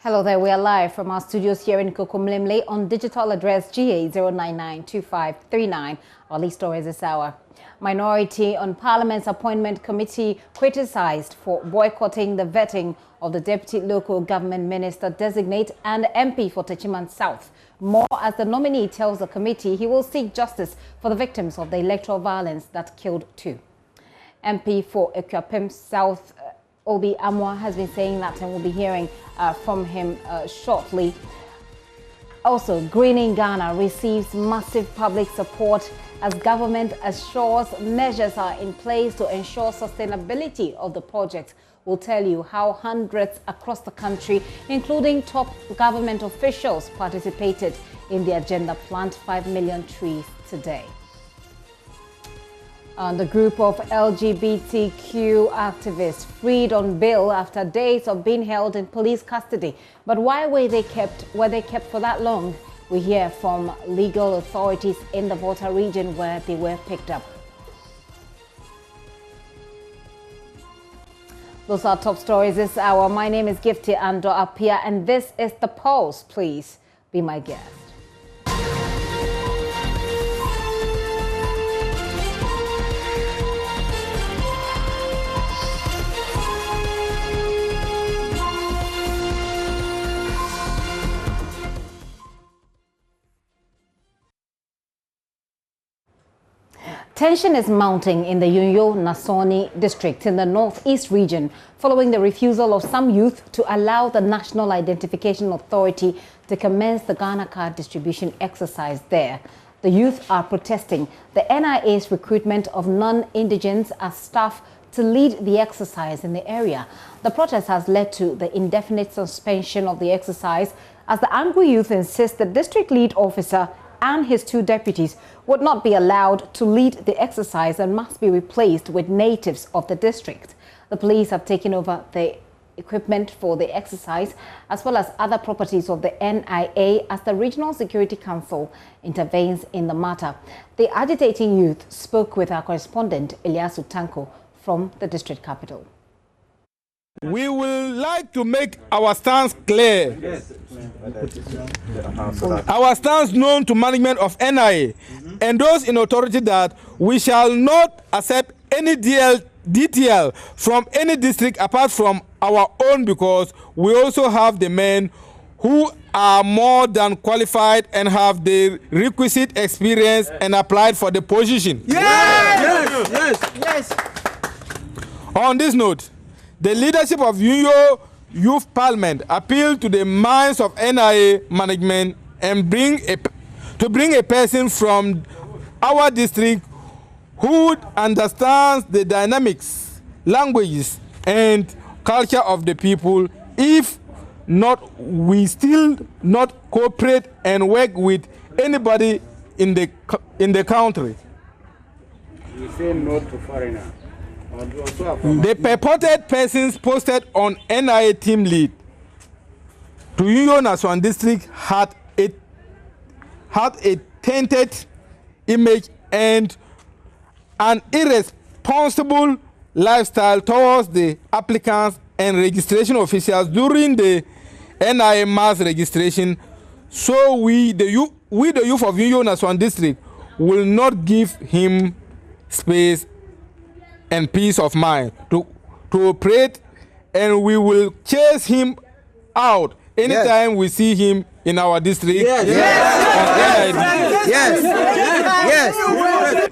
Hello there, we are live from our studios here in Kokomlemle on digital address GA0992539. Our lead stories this hour. Minority on Parliament's Appointment Committee criticized for boycotting the vetting of the Deputy Local Government Minister Designate and MP for Techiman South. More as the nominee tells the committee he will seek justice for the victims of the electoral violence that killed two. MP for Ekwapem South Obi Amwa has been saying that, and we'll be hearing from him shortly. Also, Greening Ghana receives massive public support as government assures measures are in place to ensure sustainability of the project. We'll tell you how hundreds across the country, including top government officials, participated in the agenda Plant 5 million trees today. The group of LGBTQ activists freed on bail after days of being held in police custody. But why were they kept for that long? We hear from legal authorities in the Volta region where they were picked up. Those are top stories this hour. My name is Gifty Ando Apia, and this is The Pulse. Please be my guest. Tension is mounting in the Yunyoo Nasoni district in the northeast region following the refusal of some youth to allow the National Identification Authority to commence the Ghana card distribution exercise there. The youth are protesting the NIA's recruitment of non-indigents as staff to lead the exercise in the area. The protest has led to the indefinite suspension of the exercise as the angry youth insist the district lead officer and his two deputies would not be allowed to lead the exercise and must be replaced with natives of the district. The police have taken over the equipment for the exercise as well as other properties of the NIA as the Regional Security Council intervenes in the matter. The agitating youth spoke with our correspondent Eliasu Tanko from the district capital. We would like to make our stance clear. Yes. Our stance known to management of NIA and those in authority that we shall not accept any DTL from any district apart from our own, because we also have the men who are more than qualified and have the requisite experience and applied for the position. Yes. Yes. Yes. On this note, the leadership of Yunyoo Youth Parliament appealed to the minds of NIA management and bring a person from our district who understands the dynamics, languages, and culture of the people. If not, we still not cooperate and work with anybody in the country. We say no to foreigners. The purported persons posted on NIA team lead to Yunyoo Naswan district had a tainted image and an irresponsible lifestyle towards the applicants and registration officials during the NIA mass registration. So we the youth of Yunyoo Naswan district will not give him space and peace of mind to operate, and we will chase him out anytime we see him in our district. Yes. Yes. Yes. Yes.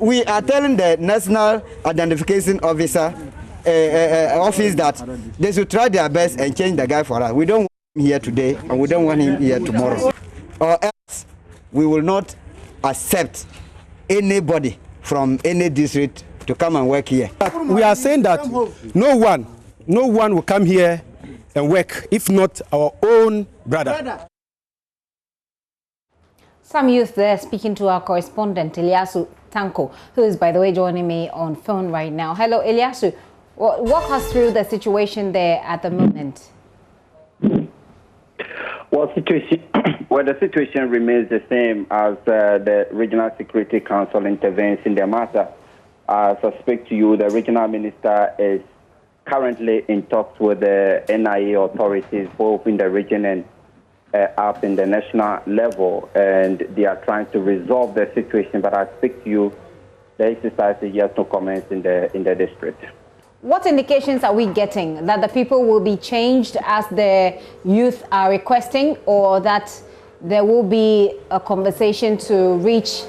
We are telling the National Identification Officer office that they should try their best and change the guy for us. We don't want him here today and we don't want him here tomorrow, or else we will not accept anybody from any district to come and work here. We are saying that no one will come here and work if not our own brother. Some youth there speaking to our correspondent Eliasu Tanko, who is, by the way, joining me on phone right now. Hello, Eliasu. Walk us through the situation there at the moment. Well, the situation remains the same as the Regional Security Council intervenes in the matter. As I speak to you, the regional minister is currently in talks with the NIA authorities, both in the region and up in the national level, and they are trying to resolve the situation. But I speak to you, the exercise is just no comments in the district. What indications are we getting that the people will be changed as the youth are requesting, or that there will be a conversation to reach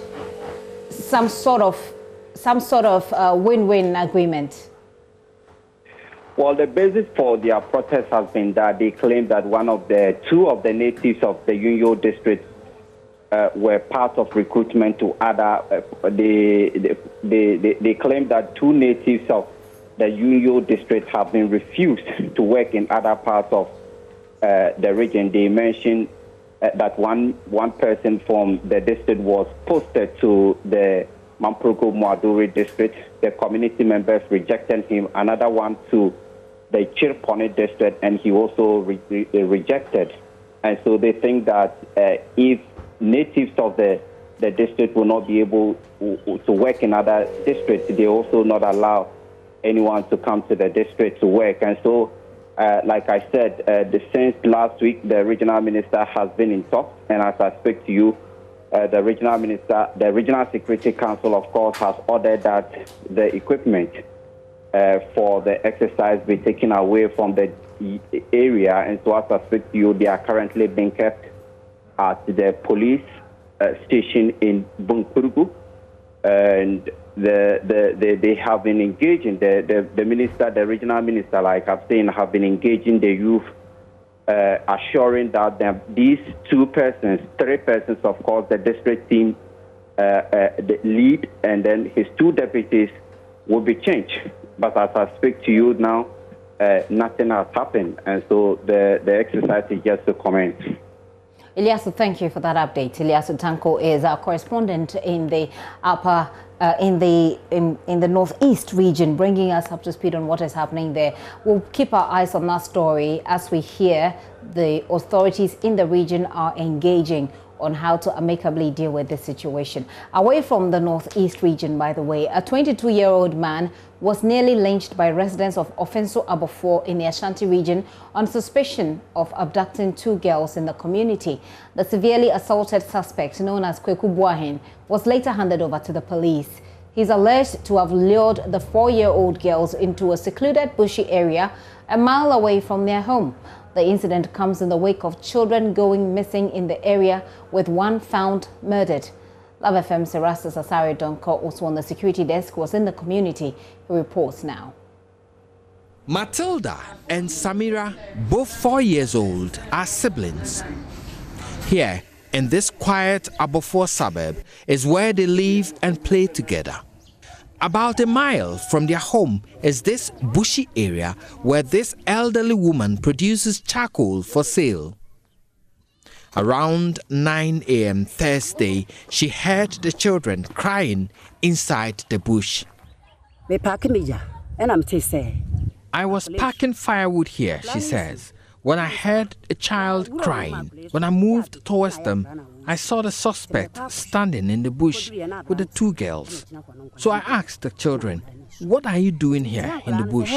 some sort of win-win agreement? Well, the basis for their protest has been that they claim that two of the natives of the Yunyoo district were part of recruitment to other. They claim that two natives of the Yunyoo district have been refused to work in other parts of the region. They mentioned that one person from the district was posted to the Mamproko Muaduri district. The community members rejected him. Another one to the Chirpone district, and he also rejected. And so they think that if natives of the district will not be able to work in other districts, they also not allow anyone to come to the district to work. And so, like I said, since last week, the regional minister has been in talks, and as I speak to you, the regional security council, of course, has ordered that the equipment for the exercise be taken away from the area. And so as I speak to you, they are currently being kept at the police station in Bunkurugu. And they have been engaging, the minister, the regional minister, like I've seen, have been engaging the youth, assuring that these three persons, of course, the district team, the lead, and then his two deputies will be changed. But as I speak to you now, nothing has happened, and so the exercise is just to commence. Ilyasu, thank you for that update. Ilyasu Tanko is our correspondent in the in the northeast region, bringing us up to speed on what is happening there. We'll keep our eyes on that story as we hear the authorities in the region are engaging on how to amicably deal with this situation. Away from the northeast region, by the way, a 22-year-old man was nearly lynched by residents of Offinso in the Ashanti region on suspicion of abducting two girls in the community. The severely assaulted suspect, known as Kweku Buahin, was later handed over to the police. He's alleged to have lured the 4-year-old girls into a secluded bushy area a mile away from their home. The incident comes in the wake of children going missing in the area, with one found murdered. Love FM's Erastus Asari Donko, also on the security desk, was in the community. He reports now. Matilda and Samira, both 4 years old, are siblings. Here, in this quiet Abofor suburb, is where they live and play together. About a mile from their home is this bushy area where this elderly woman produces charcoal for sale. Around 9 a.m. Thursday, she heard the children crying inside the bush. I was packing firewood here, she says, when I heard a child crying. When I moved towards them, I saw the suspect standing in the bush with the two girls. So I asked the children, "What are you doing here in the bush?"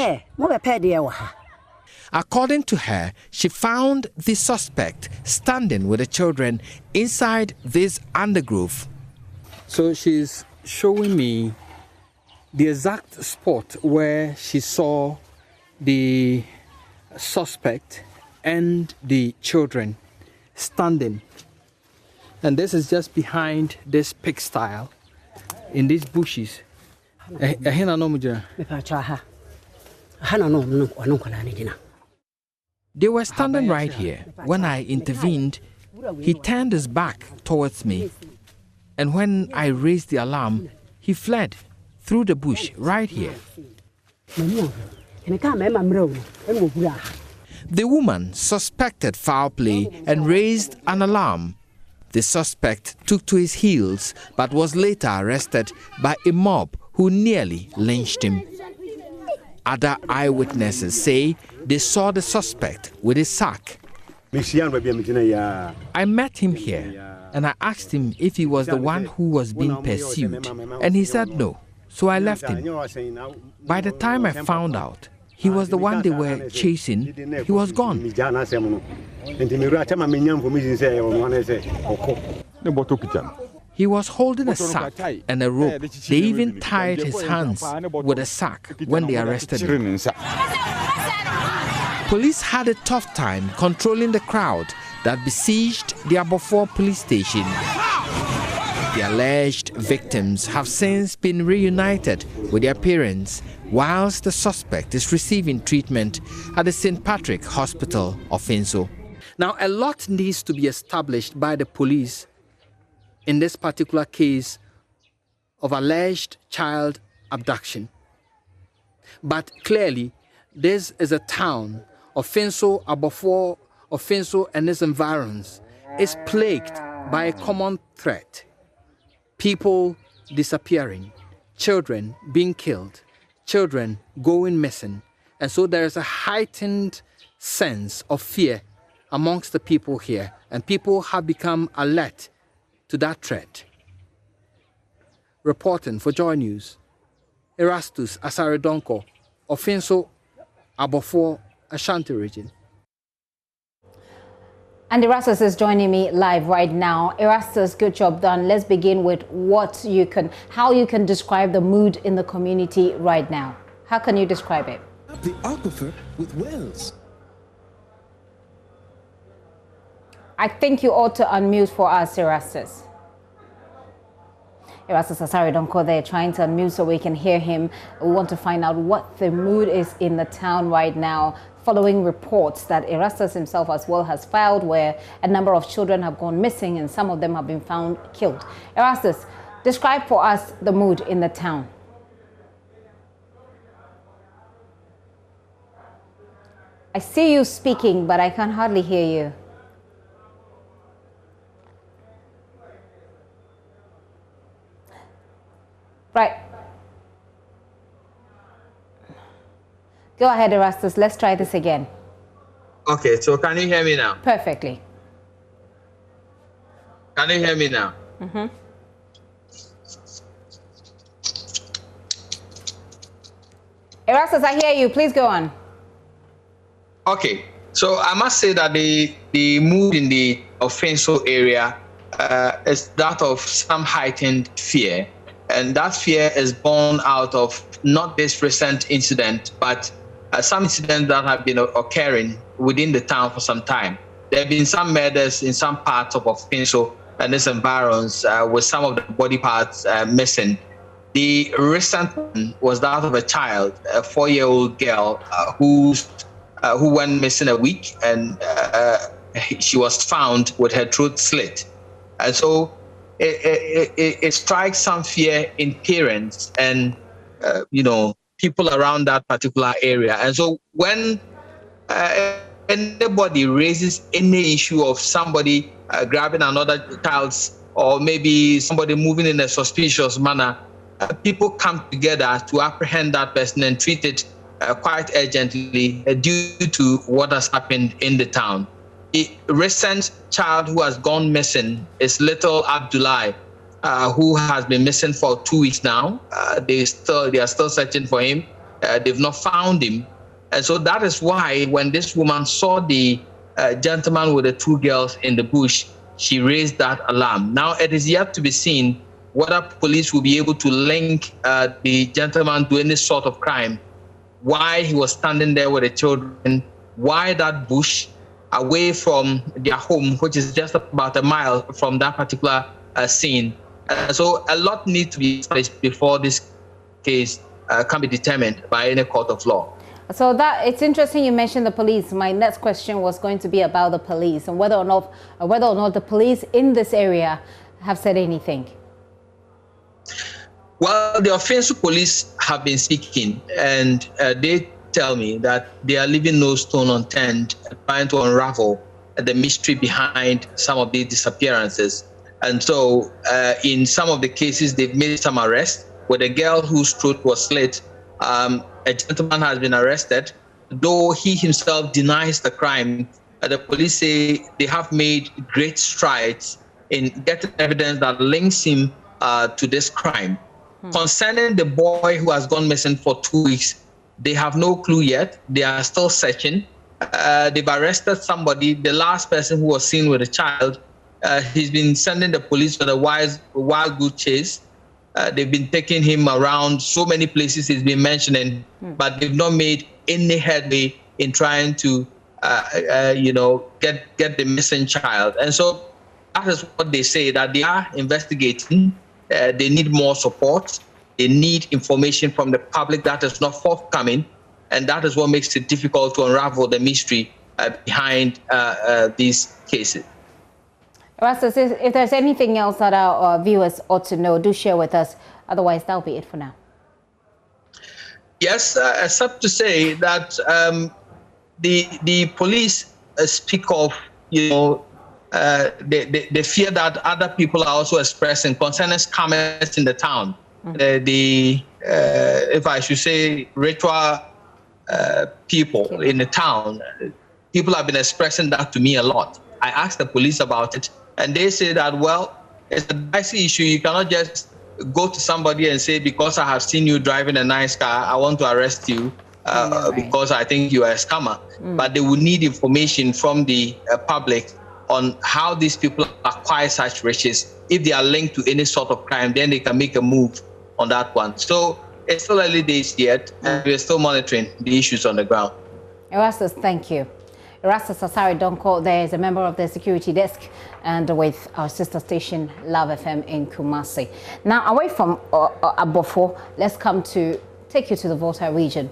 According to her, she found the suspect standing with the children inside this undergrowth. So she's showing me the exact spot where she saw the suspect and the children standing. And this is just behind this pigsty in these bushes. They were standing right here. When I intervened, he turned his back towards me. And when I raised the alarm, he fled through the bush right here. The woman suspected foul play and raised an alarm. The suspect took to his heels but was later arrested by a mob who nearly lynched him. Other eyewitnesses say they saw the suspect with a sack. I met him here and I asked him if he was the one who was being pursued, and he said no, so I left him. By the time I found out, he was the one they were chasing. He was gone. He was holding a sack and a rope. They even tied his hands with a sack when they arrested him. Police had a tough time controlling the crowd that besieged the Abofor police station. The alleged victims have since been reunited with their parents, whilst the suspect is receiving treatment at the St. Patrick Hospital, Offinso. Now, a lot needs to be established by the police in this particular case of alleged child abduction. But clearly, this is a town, Offinso, Abofor, Offinso and its environs, is plagued by a common threat. People disappearing, children being killed, children going missing. And so there is a heightened sense of fear amongst the people here, and people have become alert to that threat. Reporting for JoyNews, Erastus Asaredonko, Offinso, Abofor, Ashanti region. And Erastus is joining me live right now. Erastus, good job done. Let's begin with how you can describe the mood in the community right now. How can you describe it? The aquifer with wells. I think you ought to unmute for us, Erastus. Erastus Asaredonko there trying to unmute so we can hear him. We want to find out what the mood is in the town right now, following reports that Erastus himself as well has filed where a number of children have gone missing and some of them have been found killed. Erastus, describe for us the mood in the town. I see you speaking, but I can hardly hear you. Right. Go ahead, Erastus. Let's try this again. Okay, so can you hear me now? Perfectly. Can you hear me now? Mm-hmm. Erastus, I hear you. Please go on. Okay, so I must say that the mood in the Offinso area is that of some heightened fear. And that fear is born out of not this recent incident, but some incidents that have been occurring within the town for some time. There have been some murders in some parts of Offinso and its environs with some of the body parts missing. The recent one was that of a child, a 4-year-old girl who went missing a week, and she was found with her throat slit. And so it strikes some fear in parents and people around that particular area. And so when anybody raises any issue of somebody grabbing another child's, or maybe somebody moving in a suspicious manner, people come together to apprehend that person and treat it quite urgently due to what has happened in the town. A recent child who has gone missing is little Abdullah, who has been missing for 2 weeks now. They are still searching for him. They've not found him. And so that is why when this woman saw the gentleman with the 2 girls in the bush, she raised that alarm. Now it is yet to be seen whether police will be able to link the gentleman to any sort of crime, why he was standing there with the children, why that bush, away from their home, which is just about a mile from that particular scene. So a lot needs to be established before this case can be determined by any court of law. So that it's interesting you mentioned the police. My next question was going to be about the police and whether or not the police in this area have said anything. Well, the Offinso police have been speaking, and they tell me that they are leaving no stone unturned, trying to unravel the mystery behind some of these disappearances. And so in some of the cases, they've made some arrests. With a girl whose throat was slit, a gentleman has been arrested. Though he himself denies the crime, the police say they have made great strides in getting evidence that links him to this crime. Concerning the boy who has gone missing for 2 weeks, They have no clue yet. They are still searching. They've arrested somebody. The last person who was seen with a child, he's been sending the police on a wild goose chase. They've been taking him around so many places he's been mentioning, but they've not made any headway in trying to, get the missing child. And so that is what they say, that they are investigating. They need more support. They need information from the public that is not forthcoming. And that is what makes it difficult to unravel the mystery behind these cases. Erastus, if there's anything else that our viewers ought to know, do share with us. Otherwise, that'll be it for now. Yes, except to say that the police speak of, the fear that other people are also expressing concerning scammers in the town. If I should say, ritual people in the town, people have been expressing that to me a lot. I asked the police about it, and they say that, well, it's a dicey issue. You cannot just go to somebody and say, because I have seen you driving a nice car, I want to arrest you because I think you are a scammer. But they will need information from the public on how these people acquire such riches. If they are linked to any sort of crime, then they can make a move on that one. So it's still early days yet, and we're still monitoring the issues on the ground. Erastus, thank you. Erastus Asari Donko there is a member of the security desk and with our sister station Love FM in Kumasi. Now, away from Abofo, let's take you to the Volta region.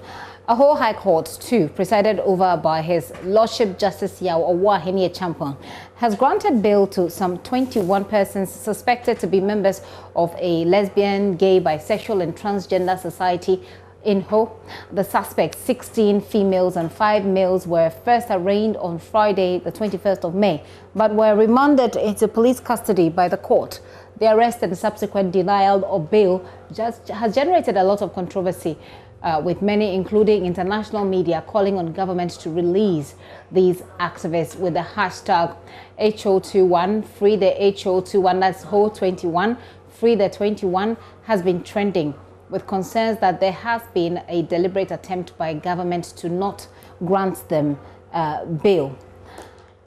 A whole High Court, too, presided over by His Lordship Justice Yao Owahenia Champon, has granted bail to some 21 persons suspected to be members of a lesbian, gay, bisexual and transgender society in Ho. The suspects, 16 females and 5 males, were first arraigned on Friday, the 21st of May, but were remanded into police custody by the court. The arrest and subsequent denial of bail just has generated a lot of controversy, with many, including international media, calling on government to release these activists with the hashtag HO21, free the HO21, that's HO21, free the 21, has been trending, with concerns that there has been a deliberate attempt by government to not grant them bail.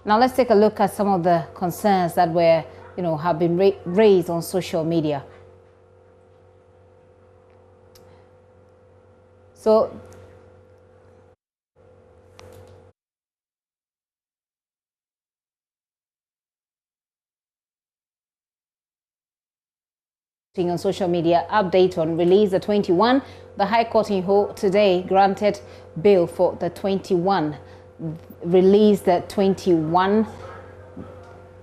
Now let's take a look at some of the concerns that were, have been raised on social media. So on social media, update on release the 21. The High Court in Ho today granted bail for the 21. Release the 21.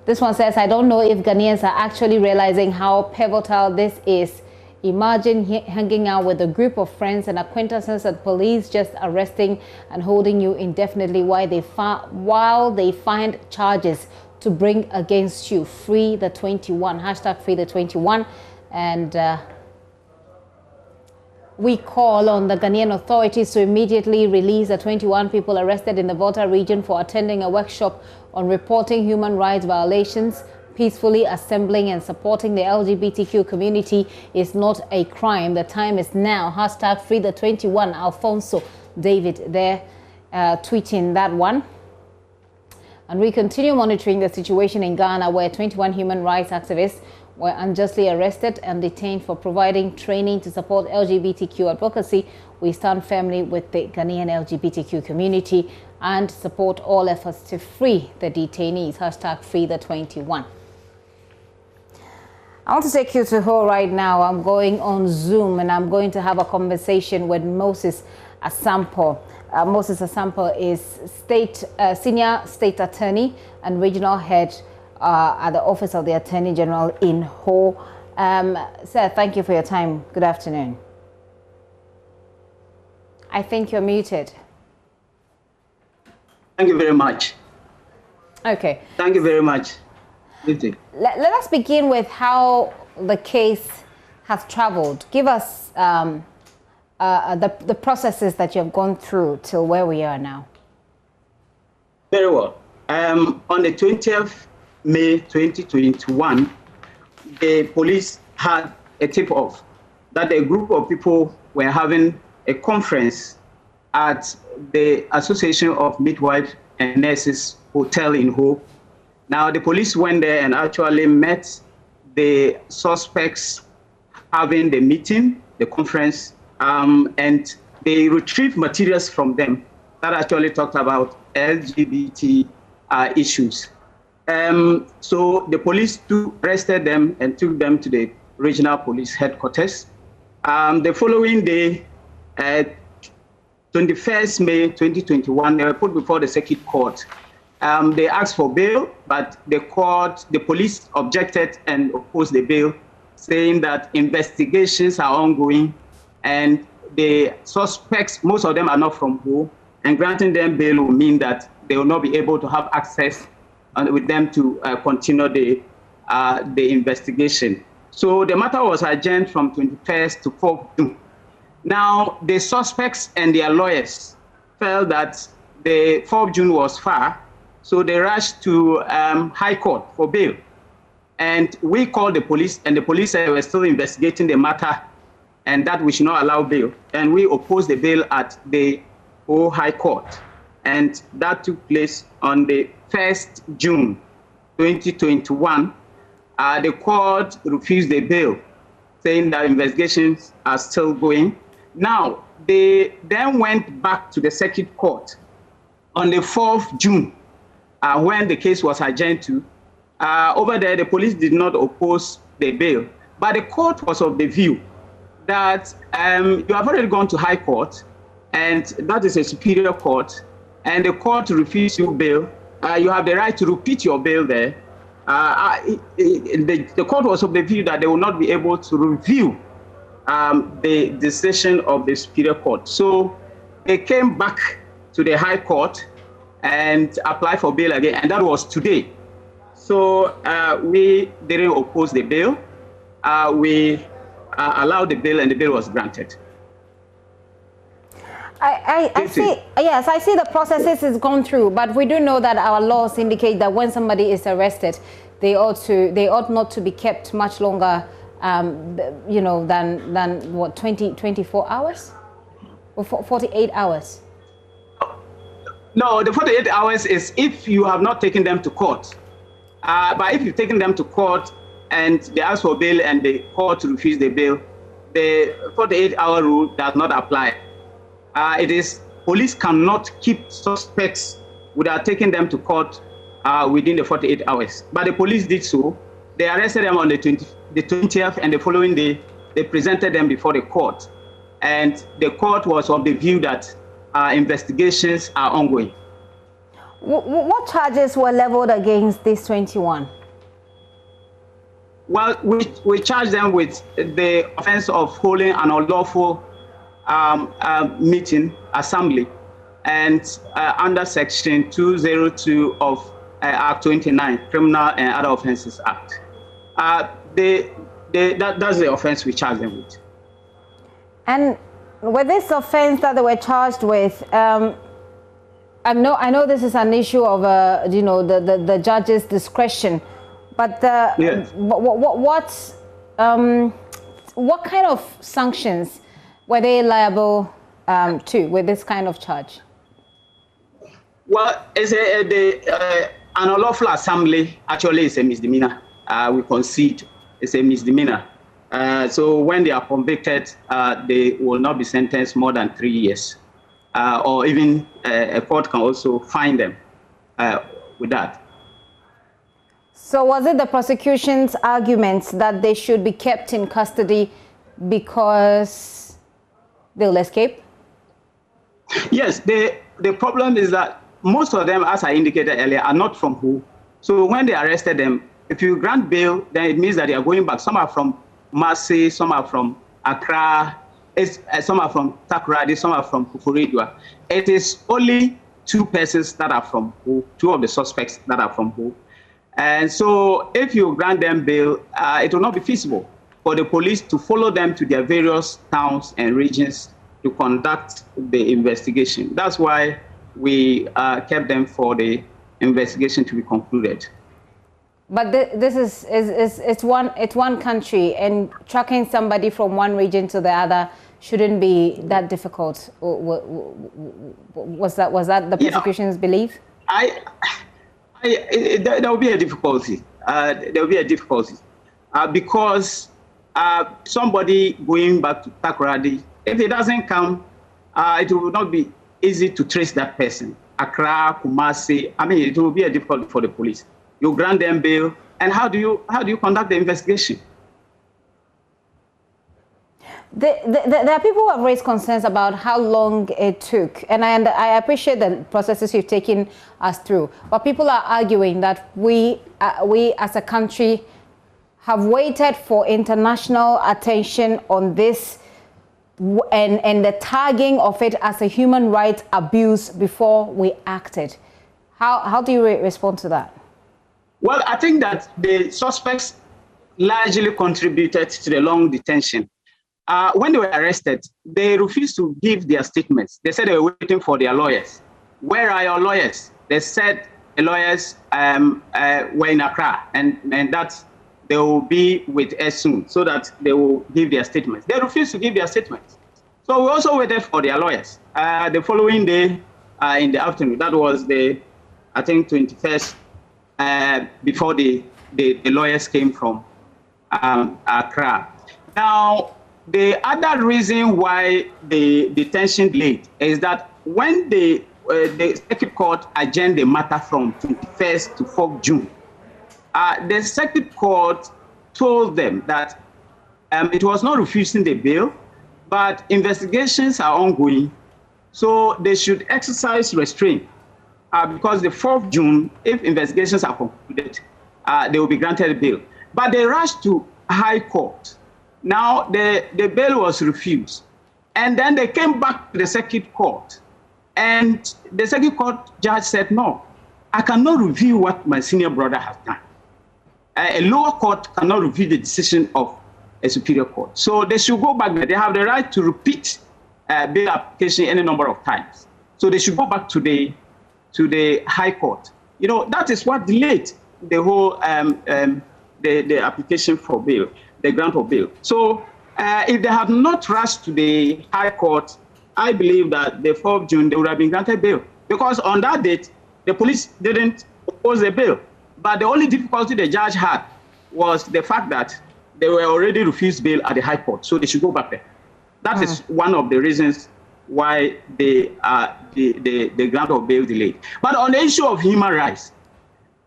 This one says, I don't know if Ghanaians are actually realizing how pivotal this is. Imagine hanging out with a group of friends and acquaintances at police just arresting and holding you indefinitely while they find charges to bring against you. Free the 21. Hashtag free the 21. And we call on the Ghanaian authorities to immediately release the 21 people arrested in the Volta region for attending a workshop on reporting human rights violations. Peacefully assembling and supporting the LGBTQ community is not a crime. The time is now. Hashtag free the 21. Alfonso David there tweeting that one. And we continue monitoring the situation in Ghana, where 21 human rights activists were unjustly arrested and detained for providing training to support LGBTQ advocacy. We stand firmly with the Ghanaian LGBTQ community and support all efforts to free the detainees. Hashtag free the 21. I want to take you to Ho right now. I'm going on Zoom and I'm going to have a conversation with Moses Asampo. Moses Asampo is senior state attorney and regional head at the Office of the Attorney General in Ho. Sir, thank you for your time. Good afternoon. I think you're muted. Thank you very much. Okay. Thank you very much. Let us begin with how the case has traveled. Give us the processes that you have gone through till where we are now. Very well. On the 20th May 2021, the police had a tip-off that a group of people were having a conference at the Association of Midwives and Nurses Hotel in Ho. Now, the police went there and actually met the suspects having the meeting, the conference, and they retrieved materials from them that actually talked about LGBT issues. So the police arrested them and took them to the regional police headquarters. The following day, 21st May 2021, they were put before the circuit court. They asked for bail, but the police objected and opposed the bail, saying that investigations are ongoing and the suspects, most of them are not from Ho, and granting them bail will mean that they will not be able to have access with them to continue the investigation. So the matter was adjourned from 21st to 4th June. Now, the suspects and their lawyers felt that the 4th June was far, so they rushed to High Court for bail. And we called the police, and the police said we're still investigating the matter and that we should not allow bail. And we opposed the bail at the High Court. And that took place on the 1st June 2021. The court refused the bail, saying that investigations are still going. Now, they then went back to the circuit court on the 4th June, when the case was adjourned to. Over there, the police did not oppose the bail, but the court was of the view that you have already gone to High Court, and that is a superior court, and the court refused you bail. You have the right to repeat your bail there. The court was of the view that they will not be able to review the decision of the superior court. So they came back to the High Court and applied for bail again, and that was today. So we didn't oppose the bail. We allowed the bail, and the bail was granted. I see. Yes, I see the processes is gone through, but we do know that our laws indicate that when somebody is arrested, they ought not to be kept much longer, you know, than what, 24 hours or 48 hours. No, the 48 hours is if you have not taken them to court. But if you've taken them to court and they ask for bail and the court refuse the bail, the 48-hour rule does not apply. It is police cannot keep suspects without taking them to court within the 48 hours. But the police did so. They arrested them on the 20th, and the following day, they presented them before the court. And the court was of the view that investigations are ongoing. What charges were leveled against these 21? Well, we charged them with the offense of holding an unlawful meeting, assembly, and under Section 202 of Act 29, Criminal and Other Offences Act. That's the offense we charged them with. And with this offense that they were charged with, I know this is an issue of you know, the judge's discretion, but yes. What kind of sanctions were they liable to with this kind of charge? Well, an unlawful assembly actually is a misdemeanor. We concede it's a misdemeanor. So when they are convicted, they will not be sentenced more than 3 years. Or even a court can also fine them with that. So was it the prosecution's arguments that they should be kept in custody because they'll escape? Yes, the problem is that most of them, as I indicated earlier, are not from Ho. So when they arrested them, if you grant bail, then it means that they are going back. Some are from Marseille, some are from Accra, some are from Takoradi, some are from Kufuridua. It is only 2 persons that are from Ho, 2 of the suspects that are from Ho. And so if you grant them bail, it will not be feasible for the police to follow them to their various towns and regions to conduct the investigation. That's why we kept them for the investigation to be concluded. But this is one country, and tracking somebody from one region to the other shouldn't be that difficult. Was that the prosecution's belief? There will be a difficulty. There will be a difficulty because somebody going back to Takoradi, if it doesn't come, it will not be easy to trace that person. Accra, Kumasi, I mean, it will be a difficulty for the police. You grant them bail, and how do you conduct the investigation? There are people who have raised concerns about how long it took, and I appreciate the processes you've taken us through. But people are arguing that we as a country have waited for international attention on this and the tagging of it as a human rights abuse before we acted. How do you respond to that? Well, I think that the suspects largely contributed to the long detention. When they were arrested, they refused to give their statements. They said they were waiting for their lawyers. Where are your lawyers? They said the lawyers were in Accra, and that they will be with us soon so that they will give their statements. They refused to give their statements. So we also waited for their lawyers. The following day in the afternoon, that was the, I think, 21st, before the lawyers came from Accra. Now, the other reason why the detention delayed is that when the circuit court adjourned the matter from 21st to 4th June, the circuit court told them that it was not refusing the bail, but investigations are ongoing, so they should exercise restraint because the 4th June, if investigations are concluded, they will be granted bail. But they rushed to High Court. Now, the bail was refused. And then they came back to the circuit court. And the circuit court judge said, no, I cannot review what my senior brother has done. A lower court cannot review the decision of a superior court. So they should go back there. They have the right to repeat bail application any number of times. So they should go back to the High Court. You know, that is what delayed the whole the application for bail, the grant of bail. So if they have not rushed to the High Court, I believe that the 4th June, they would have been granted bail. Because on that date, the police didn't oppose the bail. But the only difficulty the judge had was the fact that they were already refused bail at the High Court. So they should go back there. That is one of the reasons why the grant of bail delayed. But on the issue of human rights,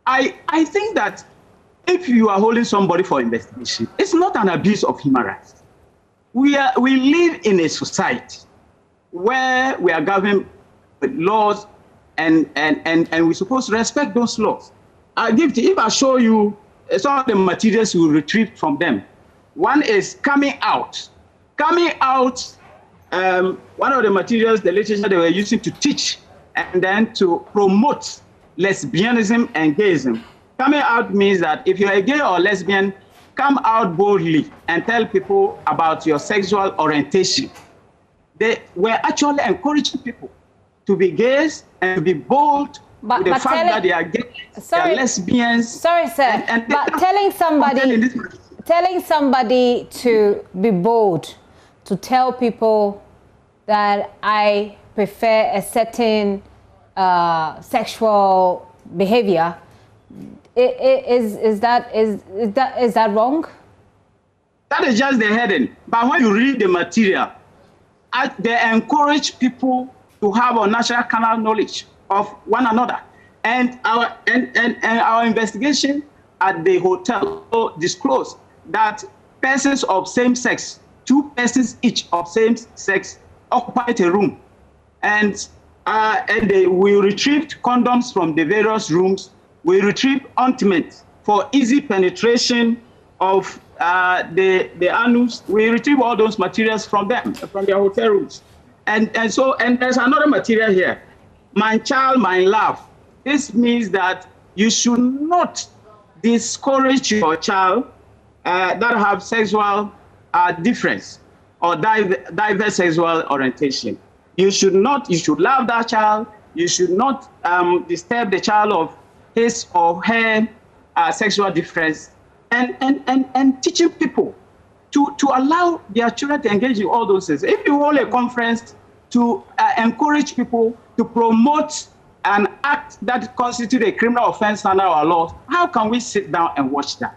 I think that if you are holding somebody for investigation, it's not an abuse of human rights. We live in a society where we are governed with laws and we're supposed to respect those laws. If I show you some of the materials we retrieved from them, one is coming out. Coming out, one of the materials, the literature they were using to teach and then to promote lesbianism and gayism. Coming out means that if you're a gay or lesbian, come out boldly and tell people about your sexual orientation. They were actually encouraging people to be gays and to be bold with the fact that they are gay, they are lesbians. Sorry, sir, but telling somebody to be bold, to tell people that I prefer a certain sexual behavior, is that wrong? That is just the heading. But when you read the material, they encourage people to have a natural canal knowledge of one another. And our investigation at the hotel disclosed that persons of same sex, 2 persons each of same sex, occupied a room. And we retrieved condoms from the various rooms. We retrieved ointment for easy penetration of the anus. We retrieve all those materials from them, from their hotel rooms. And there's another material here, my child, my love. This means that you should not discourage your child that have sexual difference or diverse sexual orientation. You should love that child. You should not disturb the child of his or her sexual difference, and teaching people to allow their children to engage in all those things. If you hold a conference to encourage people to promote an act that constitutes a criminal offense under our laws, how can we sit down and watch that?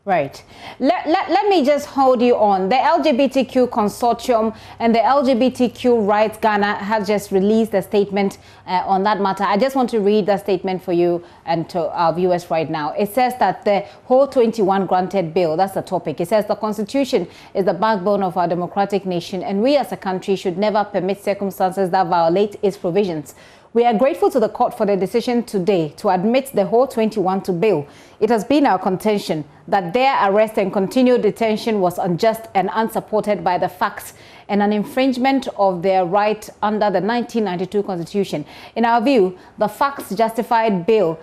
Right. Let me just hold you on. The LGBTQ Consortium and the LGBTQ Rights Ghana have just released a statement on that matter. I just want to read that statement for you and to our viewers right now. It says that the whole 21 granted bill, that's the topic. It says the Constitution is the backbone of our democratic nation, and we as a country should never permit circumstances that violate its provisions. We are grateful to the court for the decision today to admit the whole 21 to bail. It has been our contention that their arrest and continued detention was unjust and unsupported by the facts and an infringement of their right under the 1992 Constitution. In our view, the facts justified bail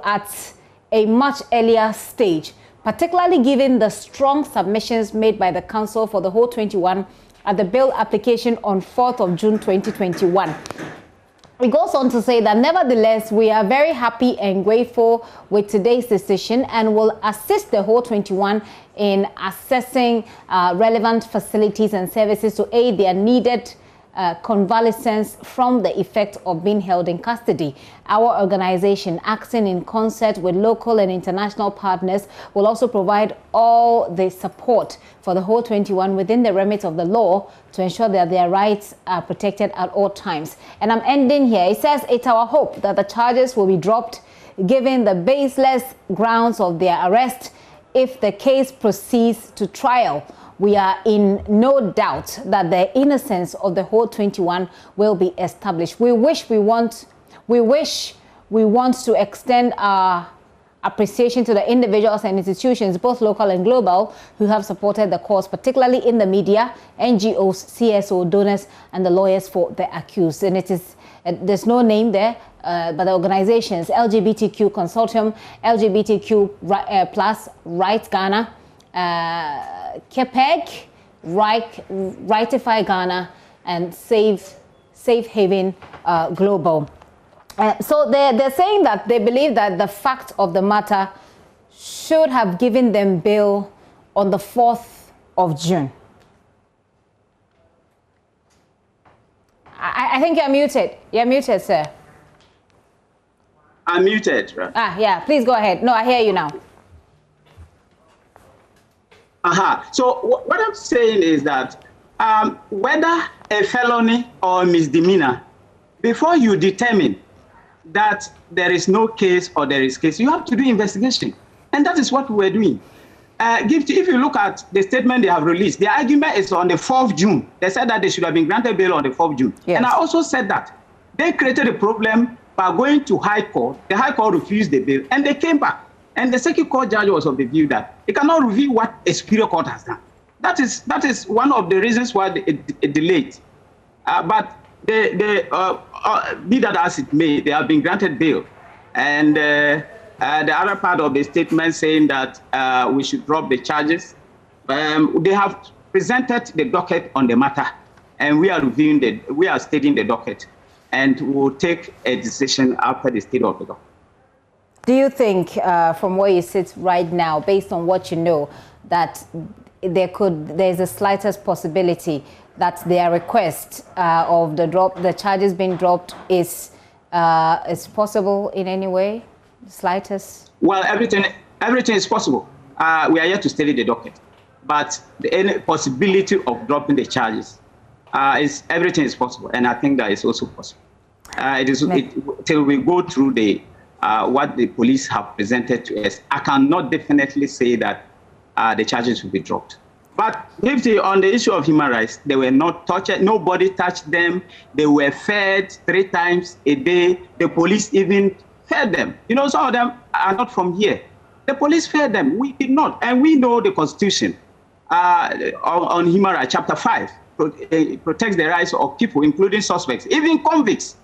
at a much earlier stage, particularly given the strong submissions made by the Council for the whole 21 at the bill application on 4th of June 2021. It goes on to say that nevertheless, we are very happy and grateful with today's decision and will assist the whole 21 in assessing relevant facilities and services to aid their needed convalescence from the effect of being held in custody. Our organization, acting in concert with local and international partners, will also provide all the support for the whole 21 within the remit of the law to ensure that their rights are protected at all times. And I'm ending here. It says it's our hope that the charges will be dropped given the baseless grounds of their arrest if the case proceeds to trial. We are in no doubt that the innocence of the whole 21 will be established. We want to extend our appreciation to the individuals and institutions, both local and global, who have supported the cause, particularly in the media, NGOs, CSO, donors, and the lawyers for the accused. And it is there's no name there, but the organizations LGBTQ Consortium, LGBTQ plus Rights Ghana, KEPEG, Rightify Ghana, and Safe Haven Global. So they're saying that they believe that the fact of the matter should have given them bail on the 4th of June. I think you're muted. You're muted, sir. I'm muted, right? Yeah, please go ahead. No, I hear you now. So what I'm saying is that whether a felony or a misdemeanor, before you determine that there is no case or there is case, you have to do investigation. And that is what we're doing. If you look at the statement they have released, the argument is on the 4th June. They said that they should have been granted bail on the 4th June. Yes. And I also said that they created a problem by going to High Court. The High Court refused the bail, and they came back. And the Second Court judge was of the view that it cannot review what a superior court has done. That is one of the reasons why it delayed. But be that as it may, they have been granted bail. And the other part of the statement saying that we should drop the charges, they have presented the docket on the matter, and we are reviewing we are studying the docket, and we will take a decision after the state of the docket. Do you think, from where you sit right now, based on what you know, that there's a slightest possibility that their request of the charges being dropped is possible in any way? Slightest? Well, everything is possible. We are yet to study the docket, but any possibility of dropping the charges everything is possible, and I think that is also possible. Till we go through what the police have presented to us, I cannot definitely say that the charges will be dropped. But on the issue of human rights, they were not touched. Nobody touched them. They were fed 3 times a day. The police even fed them. You know, some of them are not from here. The police fed them. We did not. And we know the Constitution on human rights, Chapter 5, protects the rights of people, including suspects, even convicts.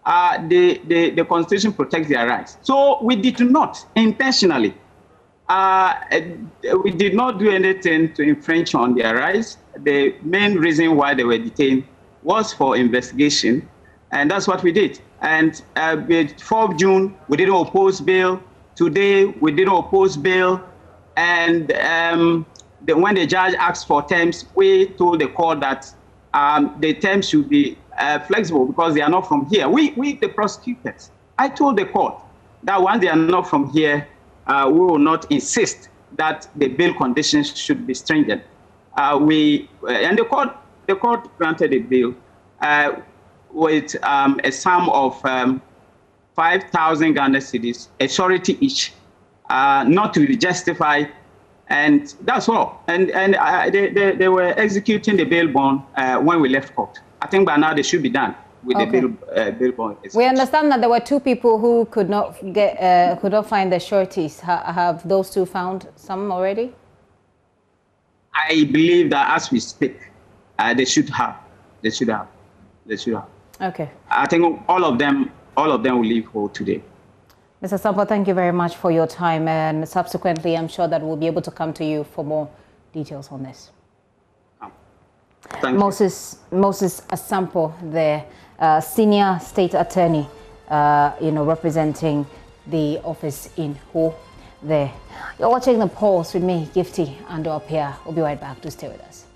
The Constitution protects their rights. So we did not intentionally. We did not do anything to infringe on their rights. The main reason why they were detained was for investigation, and that's what we did. And with 4th June, we didn't oppose bail. Today, we didn't oppose bail. And when the judge asked for terms, we told the court that the terms should be flexible because they are not from here. We the prosecutors, I told the court that once they are not from here, we will not insist that the bail conditions should be stringent. And the court granted the bail with a sum of 5,000 Ghana cedis, a surety each, not to be justified, and that's all. And they were executing the bail bond when we left court. I think by now they should be done with the bail bond. We understand that there were two people who could not find the sureties. Have those two found some already? I believe that as we speak, they should have. Okay. I think all of them will leave whole today. Mr. Sampo, thank you very much for your time, and subsequently I'm sure that we'll be able to come to you for more details on this. Thank Moses Asampo, the senior state attorney, representing the office in Ho there. You're watching The Pulse with me, Gifty, and Opia. We'll be right back. To stay with us.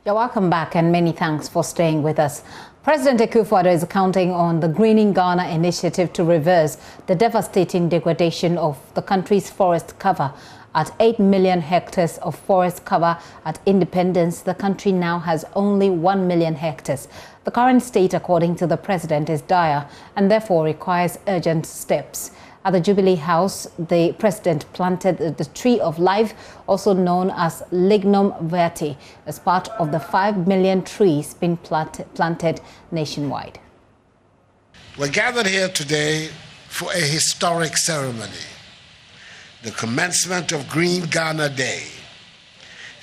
You're welcome back, and many thanks for staying with us. President Akufo-Addo is counting on the Greening Ghana initiative to reverse the devastating degradation of the country's forest cover. At 8 million hectares of forest cover at independence, the country now has only 1 million hectares. The current state, according to the president, is dire and therefore requires urgent steps. At the Jubilee House, the president planted the Tree of Life, also known as Lignum Vitae, as part of the 5 million trees being planted nationwide. We're gathered here today for a historic ceremony, the commencement of Green Ghana Day,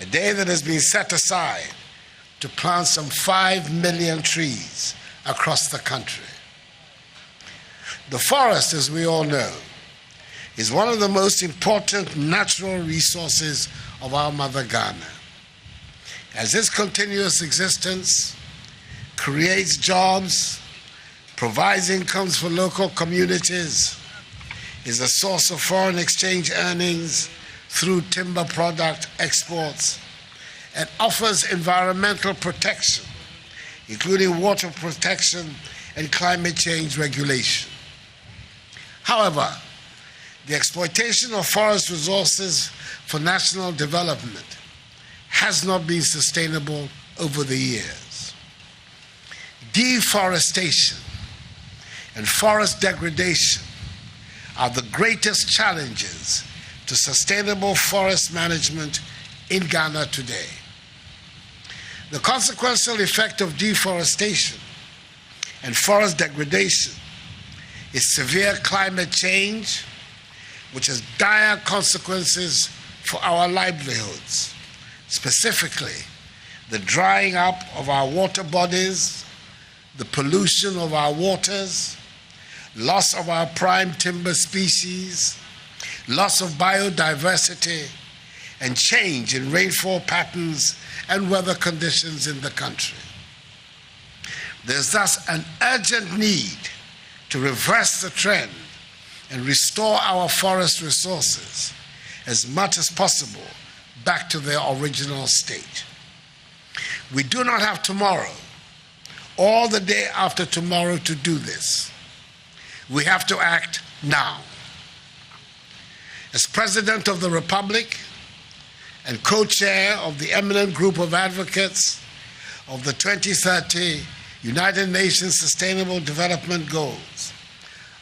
a day that has been set aside to plant some 5 million trees across the country. The forest, as we all know, is one of the most important natural resources of our mother Ghana. As its continuous existence creates jobs, provides incomes for local communities, is a source of foreign exchange earnings through timber product exports, and offers environmental protection, including water protection and climate change regulation. However, the exploitation of forest resources for national development has not been sustainable over the years. Deforestation and forest degradation are the greatest challenges to sustainable forest management in Ghana today. The consequential effect of deforestation and forest degradation is severe climate change, which has dire consequences for our livelihoods, specifically the drying up of our water bodies, the pollution of our waters, loss of our prime timber species, loss of biodiversity, and change in rainfall patterns and weather conditions in the country. There's thus an urgent need to reverse the trend and restore our forest resources as much as possible back to their original state. We do not have tomorrow or the day after tomorrow to do this. We have to act now. As President of the Republic and co-chair of the eminent group of advocates of the 2030 United Nations Sustainable Development Goals,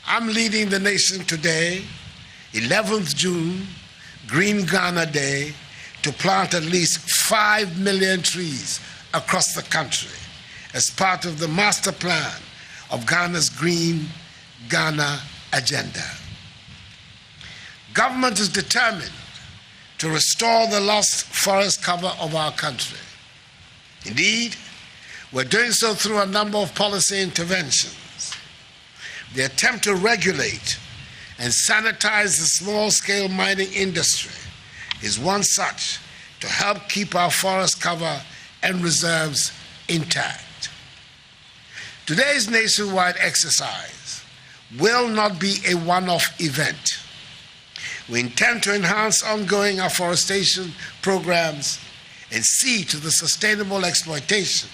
I'm leading the nation today, 11th June, Green Ghana Day, to plant at least 5 million trees across the country as part of the master plan of Ghana's Green Ghana agenda. Government is determined to restore the lost forest cover of our country. Indeed, we're doing so through a number of policy interventions. The attempt to regulate and sanitize the small-scale mining industry is one such to help keep our forest cover and reserves intact. Today's nationwide exercise will not be a one-off event. We intend to enhance ongoing afforestation programs and see to the sustainable exploitation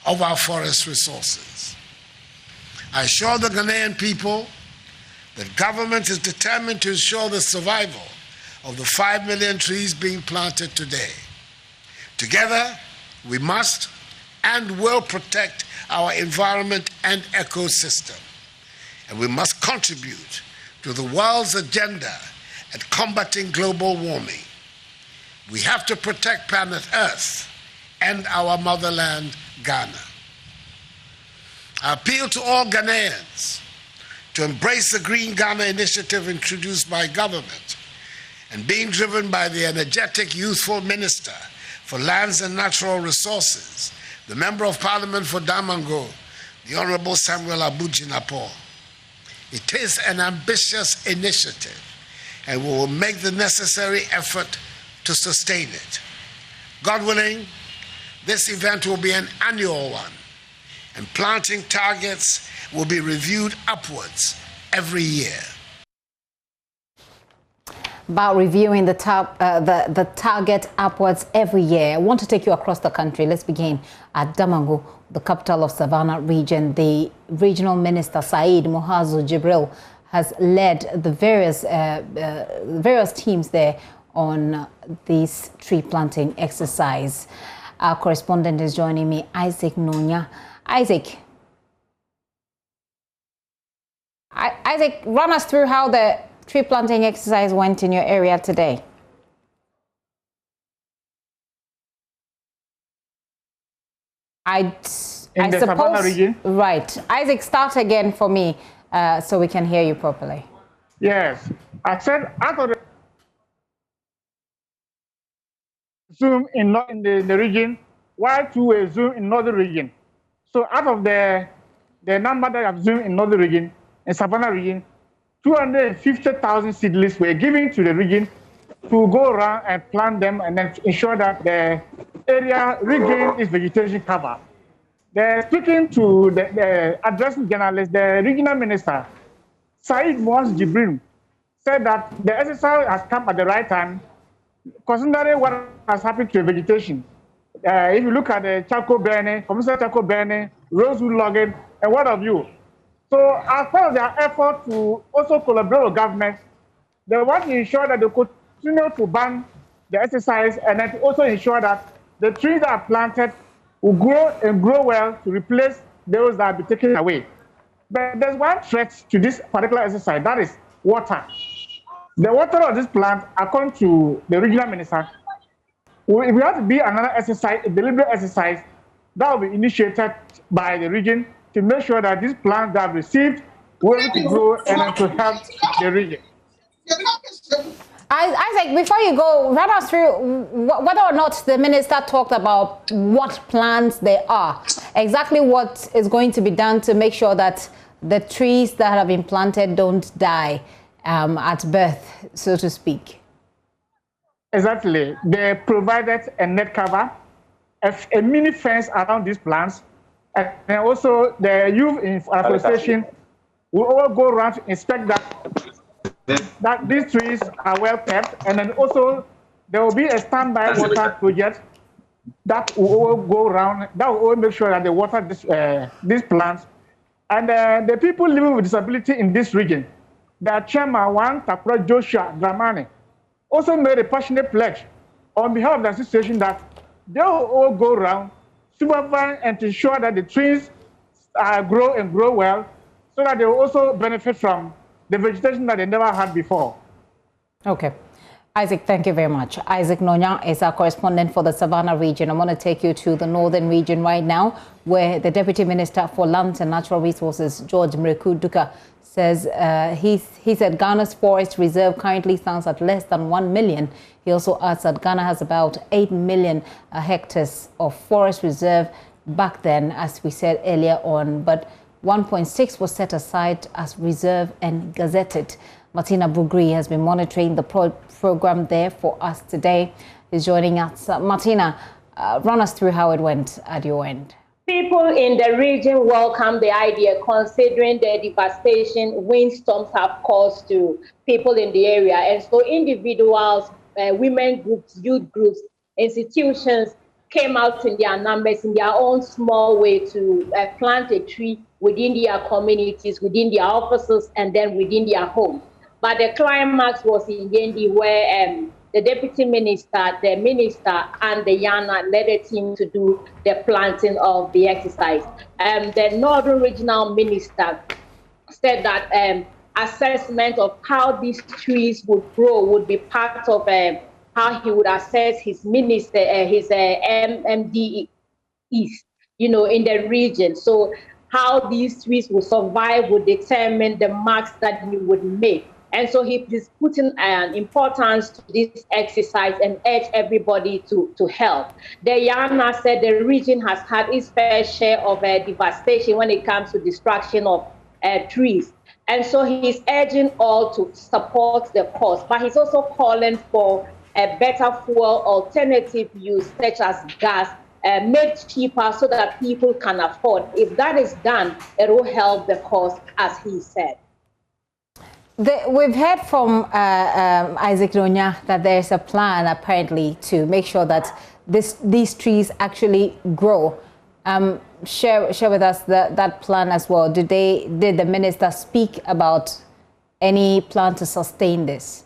of our forest resources. I assure the Ghanaian people that government is determined to ensure the survival of the 5 million trees being planted today. Together, we must and will protect our environment and ecosystem, and we must contribute to the world's agenda at combating global warming. We have to protect planet Earth and our motherland, Ghana. I appeal to all Ghanaians to embrace the Green Ghana initiative introduced by government and being driven by the energetic, youthful Minister for Lands and Natural Resources, the Member of Parliament for Damango, the Honorable Samuel Abu-Jinapor. It is an ambitious initiative, and we will make the necessary effort to sustain it. God willing, this event will be an annual one, and planting targets will be reviewed upwards every year. About reviewing the target upwards every year, I want to take you across the country. Let's begin at Damango, the capital of Savannah region. The regional minister, Said Mohazu Jibril, has led the various teams there on this tree planting exercise. Our correspondent is joining me, Isaac Nonya. Isaac, run us through how the tree planting exercise went in your area today. In the Savannah region? Right. Isaac, start again for me so we can hear you properly. Yes. I said out of the Zoom in the region, while two were Zoom in northern region. So out of the number that have Zoom in northern region, in Savannah region, 250,000 seedlings were given to the region to go around and plant them and then ensure that the area regains its vegetation cover. Speaking to the addressing journalists, the regional minister, Said Mohazu Jibril, said that the exercise has come at the right time, considering what has happened to the vegetation. If you look at the charcoal burning, commercial charcoal burning, rosewood logging, and what have you. So as part of their effort to also collaborate with government, they want to ensure that they continue to ban the exercise and then to also ensure that the trees that are planted will grow and grow well to replace those that will be taken away. But there's one threat to this particular exercise, that is water. The water of this plant, according to the regional minister, if we have to be another exercise, a deliberate exercise, that will be initiated by the region to make sure that these plants that have received will be able to grow and to help the region. Isaac, before you go, run us through whether or not the minister talked about what plans there are, exactly what is going to be done to make sure that the trees that have been planted don't die at birth, so to speak. Exactly. They provided a net cover, a mini fence around these plants, and also the youth in afforestation will all go around to inspect that these trees are well kept, and then also there will be a standby water project that will all go around, that will all make sure that they water these plants. And the people living with disability in this region, the chairman, one Takura Joshua Dramani, also made a passionate pledge on behalf of the association that they will all go around, supervise and to ensure that the trees grow and grow well, so that they will also benefit from the vegetation that they never had before. Okay. Isaac, thank you very much. Isaac Nonya is our correspondent for the Savannah region. I'm going to take you to the northern region right now, where the Deputy Minister for Lands and Natural Resources, George Mreku Duka, says he said Ghana's forest reserve currently stands at less than 1 million. He also adds that Ghana has about 8 million hectares of forest reserve back then, as we said earlier on, but 1.6 was set aside as reserve and gazetted. Martina Bugri has been monitoring the program there for us today. Is joining us. Martina, run us through how it went at your end. People in the region welcome the idea, considering the devastation windstorms have caused to people in the area. And so individuals, women groups, youth groups, institutions came out in their numbers in their own small way to plant a tree within their communities, within their offices, and then within their homes. But the climax was in Yendi, where the deputy minister, the minister, and the Yana led a team to do the planting of the exercise. The Northern Regional Minister said that assessment of how these trees would grow would be part of how he would assess his minister, his MMD East, in the region. So how these trees will survive would determine the marks that he would make. And so he is putting an importance to this exercise and urge everybody to help. The Yana said the region has had its fair share of devastation when it comes to destruction of trees. And so he's urging all to support the cause. But he's also calling for a better fuel alternative use, such as gas, made cheaper so that people can afford. If that is done, it will help the cause, as he said. We've heard from Isaac Donya that there's a plan apparently to make sure that these trees actually grow. Share with us that plan as well. Did the minister speak about any plan to sustain this?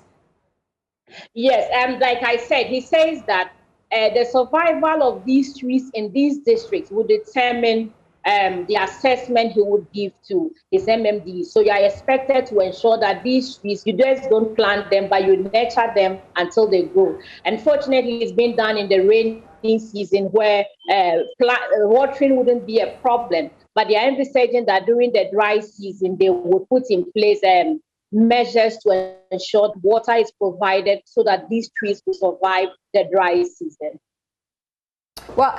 Yes, like I said, he says that the survival of these trees in these districts would determine the assessment he would give to his MMD. So you are expected to ensure that these trees, you just don't plant them, but you nurture them until they grow. Unfortunately, it's been done in the rainy season where watering wouldn't be a problem, but they are envisaging that during the dry season, they would put in place measures to ensure water is provided so that these trees will survive the dry season. Well,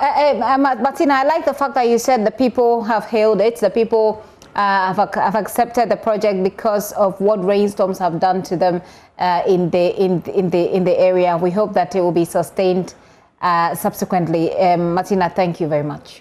Martina, I like the fact that you said the people have hailed it. The people have accepted the project because of what rainstorms have done to them in the area. We hope that it will be sustained subsequently. Martina, thank you very much.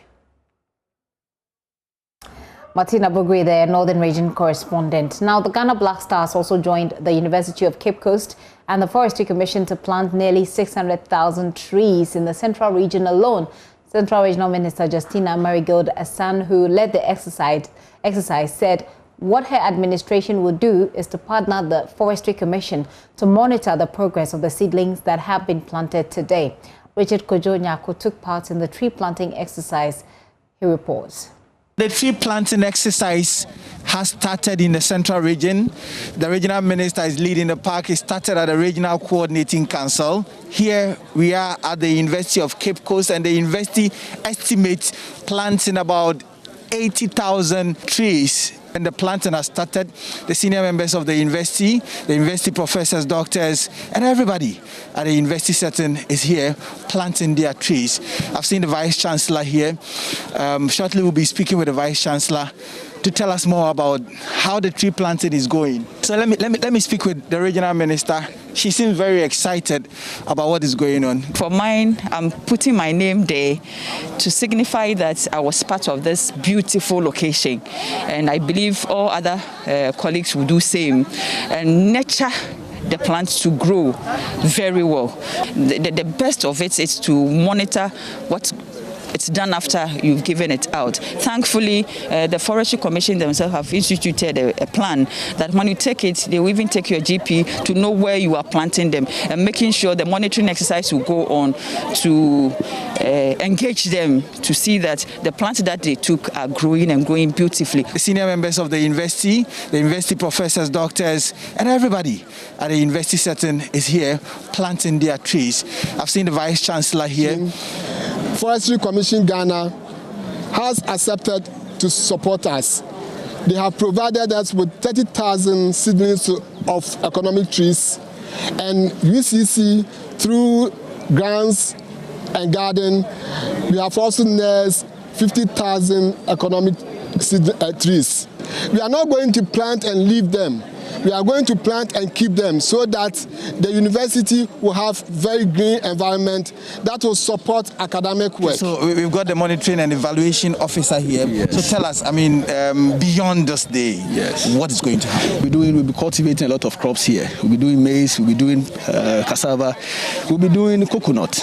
Martina Bugri, the Northern Region correspondent. Now, the Ghana Black Stars also joined the University of Cape Coast and the Forestry Commission to plant nearly 600,000 trees in the Central Region alone. Central Regional Minister Justina Marigold Asan, who led the exercise, said what her administration would do is to partner the Forestry Commission to monitor the progress of the seedlings that have been planted today. Richard Kojo Nyako took part in the tree planting exercise. He reports. The tree planting exercise has started in the Central Region. The regional minister is leading the park. It started at the Regional Coordinating Council. Here we are at the University of Cape Coast, and the university estimates planting about 80,000 trees. And the planting has started. The senior members of the university professors, doctors, and everybody at the university setting is here planting their trees. I've seen the Vice Chancellor here. Shortly we'll be speaking with the Vice Chancellor to tell us more about how the tree planting is going. So let me speak with the regional minister. She seems very excited about what is going on. For mine, I'm putting my name there to signify that I was part of this beautiful location, and I believe all other colleagues will do same and nurture the plants to grow very well. The best of it is to monitor what it's done after you've given it out. Thankfully, the Forestry Commission themselves have instituted a plan that when you take it, they will even take your GP to know where you are planting them and making sure the monitoring exercise will go on to engage them to see that the plants that they took are growing and growing beautifully. The senior members of the university professors, doctors, and everybody at the university setting is here planting their trees. I've seen the Vice Chancellor here. Forestry Commission Ghana has accepted to support us. They have provided us with 30,000 seedlings of economic trees, and UCC, through grants and garden, we have also nursed 50,000 economic trees. We are not going to plant and leave them, We are going to plant and keep them so that the university will have very green environment that will support academic work. So we've got the monitoring and evaluation officer here. Yes. So tell us, I mean, beyond this day, what is going to happen? We'll be cultivating a lot of crops here. We'll be doing maize, we'll be doing cassava, we'll be doing coconut.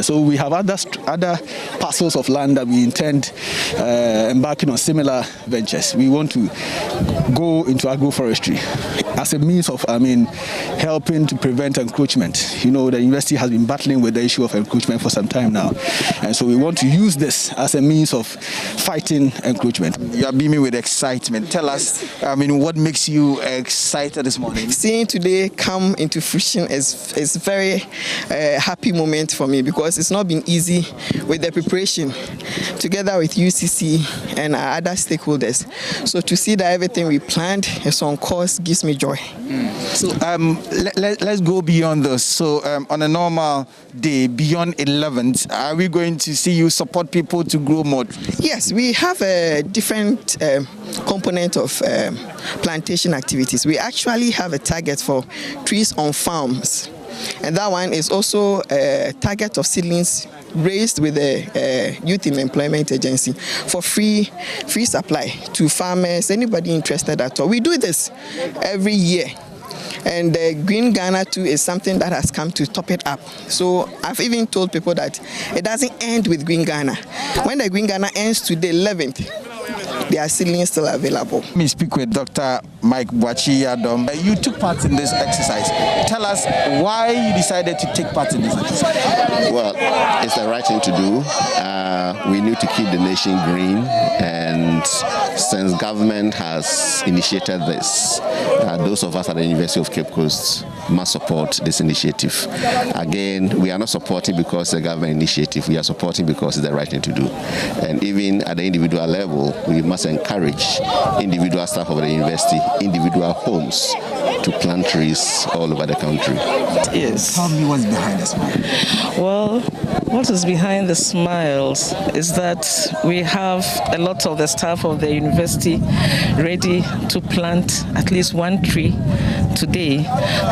So we have other parcels of land that we intend embarking on similar ventures. We want to go into agroforestry as a means of, helping to prevent encroachment. You know, the university has been battling with the issue of encroachment for some time now. And so we want to use this as a means of fighting encroachment. You are beaming with excitement. Tell us, what makes you excited this morning? Seeing today come into fruition is very happy moment for me, because it's not been easy with the preparation together with UCC and our other stakeholders. So to see that everything we planned is on course gives me joy. So let's go beyond this. So on a normal day, beyond 11th, are we going to see you support people to grow more trees? Yes, we have a different component of plantation activities. We actually have a target for trees on farms. And that one is also a target of seedlings raised with the Youth Employment Agency for free supply to farmers, anybody interested at all. We do this every year. And Green Ghana too is something that has come to top it up. So I've even told people that it doesn't end with Green Ghana. When the Green Ghana ends today, 11th, there are seedlings still available. Let me speak with Dr. Mike Boachi-Yadom. You took part in this exercise. Tell us why you decided to take part in this exercise. Well, it's the right thing to do. We need to keep the nation green, and since government has initiated this, those of us at the University of Cape Coast must support this initiative. Again, we are not supporting because it's a government initiative. We are supporting because it's the right thing to do. And even at the individual level, we must encourage individual staff of the university, individual homes, to plant trees all over the country. Yes. Tell me what's behind the smile. Well, what is behind the smiles is that we have a lot of the staff of the university ready to plant at least one tree today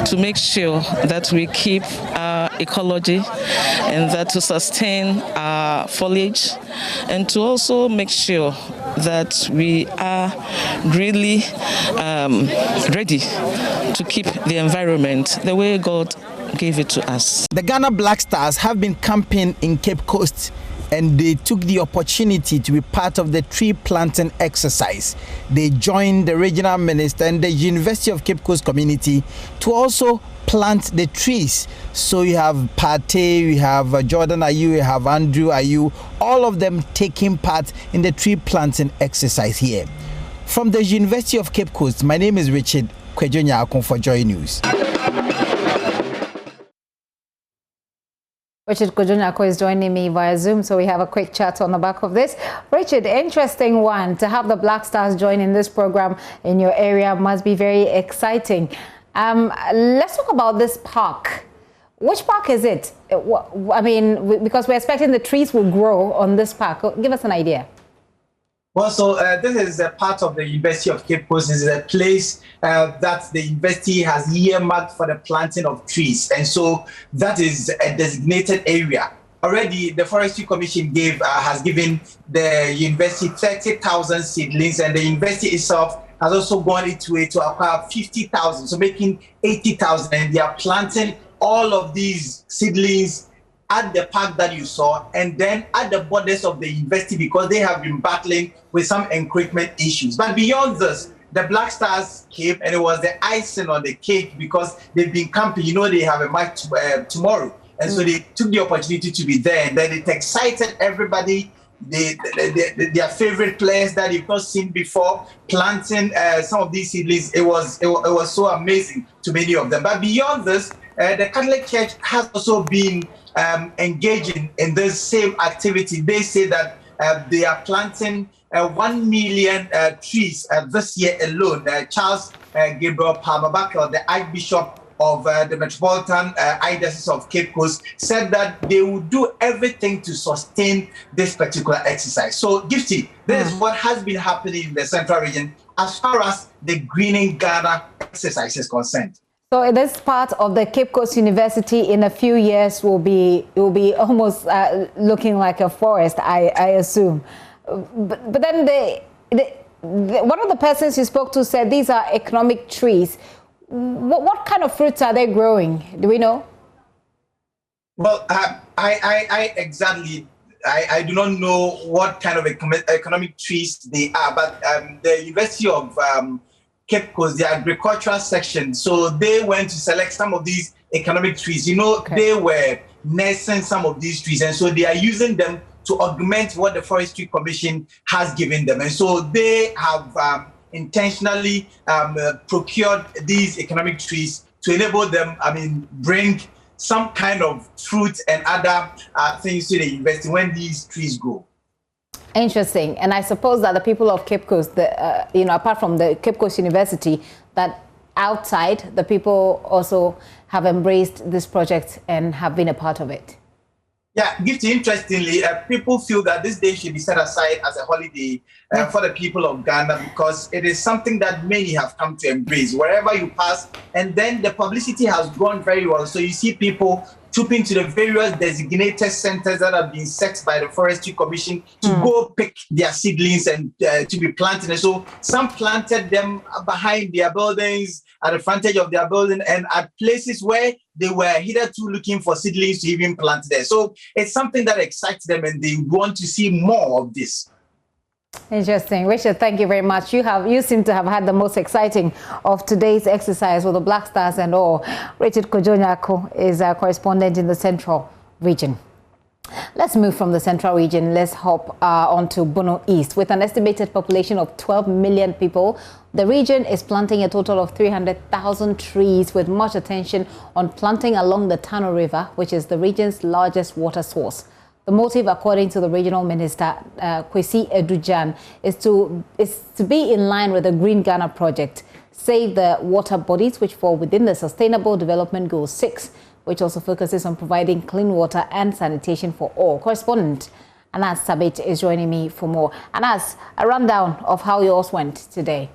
to make sure that we keep our ecology and that to sustain our foliage, and to also make sure that we are really ready to keep the environment the way God gave it to us. The Ghana Black Stars have been camping in Cape Coast, and they took the opportunity to be part of the tree planting exercise. They joined the regional minister and the University of Cape Coast community to also plant the trees. So you have Pate, you have Jordan Ayu, you have Andrew Ayu, all of them taking part in the tree planting exercise here. From the University of Cape Coast, my name is Richard Kwejonya for JoyNews. Richard Kwejonya is joining me via Zoom, so we have a quick chat on the back of this. Richard, interesting one. To have the Black Stars join in this program in your area must be very exciting. Let's talk about this park. Which park is it? I mean, because we're expecting the trees will grow on this park. Give us an idea. Well, so this is a part of the University of Cape Coast. This is a place that the university has earmarked for the planting of trees. And so that is a designated area. Already, the Forestry Commission has given the university 30,000 seedlings, and the university itself has also gone into it to acquire 50,000, so making 80,000. And they are planting all of these seedlings at the park that you saw, and then at the borders of the university, because they have been battling with some encroachment issues. But beyond this, the Black Stars came, and it was the icing on the cake because they've been camping. You know, they have a match tomorrow. And so they took the opportunity to be there, and then it excited everybody. Their favorite players that you've not seen before, planting some of these seedlings. It was so amazing to many of them. But beyond this, the Catholic Church has also been engaging in this same activity. They say that they are planting 1 million trees this year alone. Charles Gabriel Palmer-Bakel, the Archbishop of the Metropolitan Diocese of Cape Coast, said that they will do everything to sustain this particular exercise. So, Gifty, this is what has been happening in the Central Region as far as the Greening Ghana exercise is concerned. So this part of the Cape Coast University in a few years will be almost looking like a forest, I assume. But then one of the persons you spoke to said these are economic trees. What kind of fruits are they growing? Do we know? Well, I exactly. I do not know what kind of economic trees they are, but the University of Cape Coast, the agricultural section, so they went to select some of these economic trees. You know, they were nursing some of these trees, and so they are using them to augment what the Forestry Commission has given them. And so they have intentionally procured these economic trees to enable them, bring some kind of fruit and other things to the university when these trees grow. Interesting. And I suppose that the people of Cape Coast, apart from the Cape Coast University, that outside the people also have embraced this project and have been a part of it. Yeah, Gifty, interestingly, people feel that this day should be set aside as a holiday for the people of Ghana, because it is something that many have come to embrace wherever you pass. And then the publicity has gone very well. So you see people trooping to the various designated centers that have been set by the Forestry Commission to go pick their seedlings and to be planted. And so some planted them behind their buildings, at the frontage of their building, and at places where they were hitherto looking for seedlings to even plant there. So it's something that excites them, and they want to see more of this. Interesting. Richard, thank you very much. You seem to have had the most exciting of today's exercise with the Black Stars and all. Richard Kojonyako is our correspondent in the Central Region. Let's move from the Central Region. Let's hop on to Bono East. With an estimated population of 12 million people, the region is planting a total of 300,000 trees, with much attention on planting along the Tano River, which is the region's largest water source. The motive, according to the regional minister, Kwesi Edujan, is to be in line with the Green Ghana project, save the water bodies which fall within the Sustainable Development Goal 6, which also focuses on providing clean water and sanitation for all. Correspondent Anas Sabit is joining me for more. Anas, a rundown of how yours went today.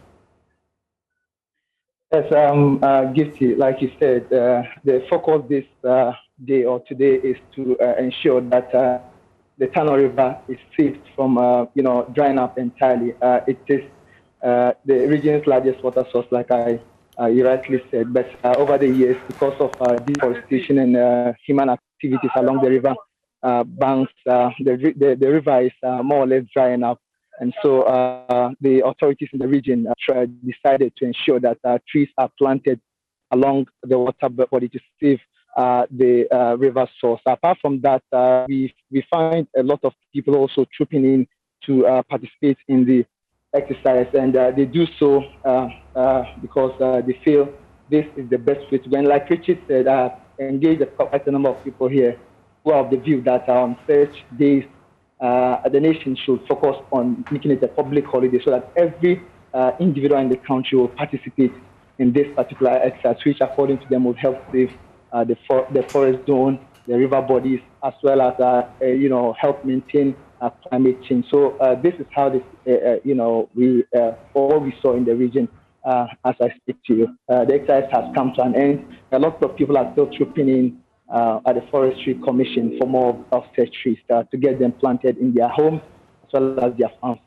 Yes, Gifty, like you said, the focus this day or today is to ensure that the Tano River is saved from, drying up entirely. It is the region's largest water source, like you rightly said, but over the years, because of deforestation and human activities along the river banks, the river is more or less drying up. And so the authorities in the region decided to ensure that trees are planted along the water body to save the river source. Apart from that, we find a lot of people also trooping in to participate in the exercise, and they do so because they feel this is the best way to go. And like Richard said, engage quite a number of people here who are of the view that on such days, the nation should focus on making it a public holiday so that every individual in the country will participate in this particular exercise, which according to them will help save the forest zone, the river bodies, as well as help maintain climate change. So this is how this, what we saw in the region as I speak to you. The exercise has come to an end. A lot of people are still trooping in at the Forestry Commission for more of such trees to get them planted in their homes as well as their farms.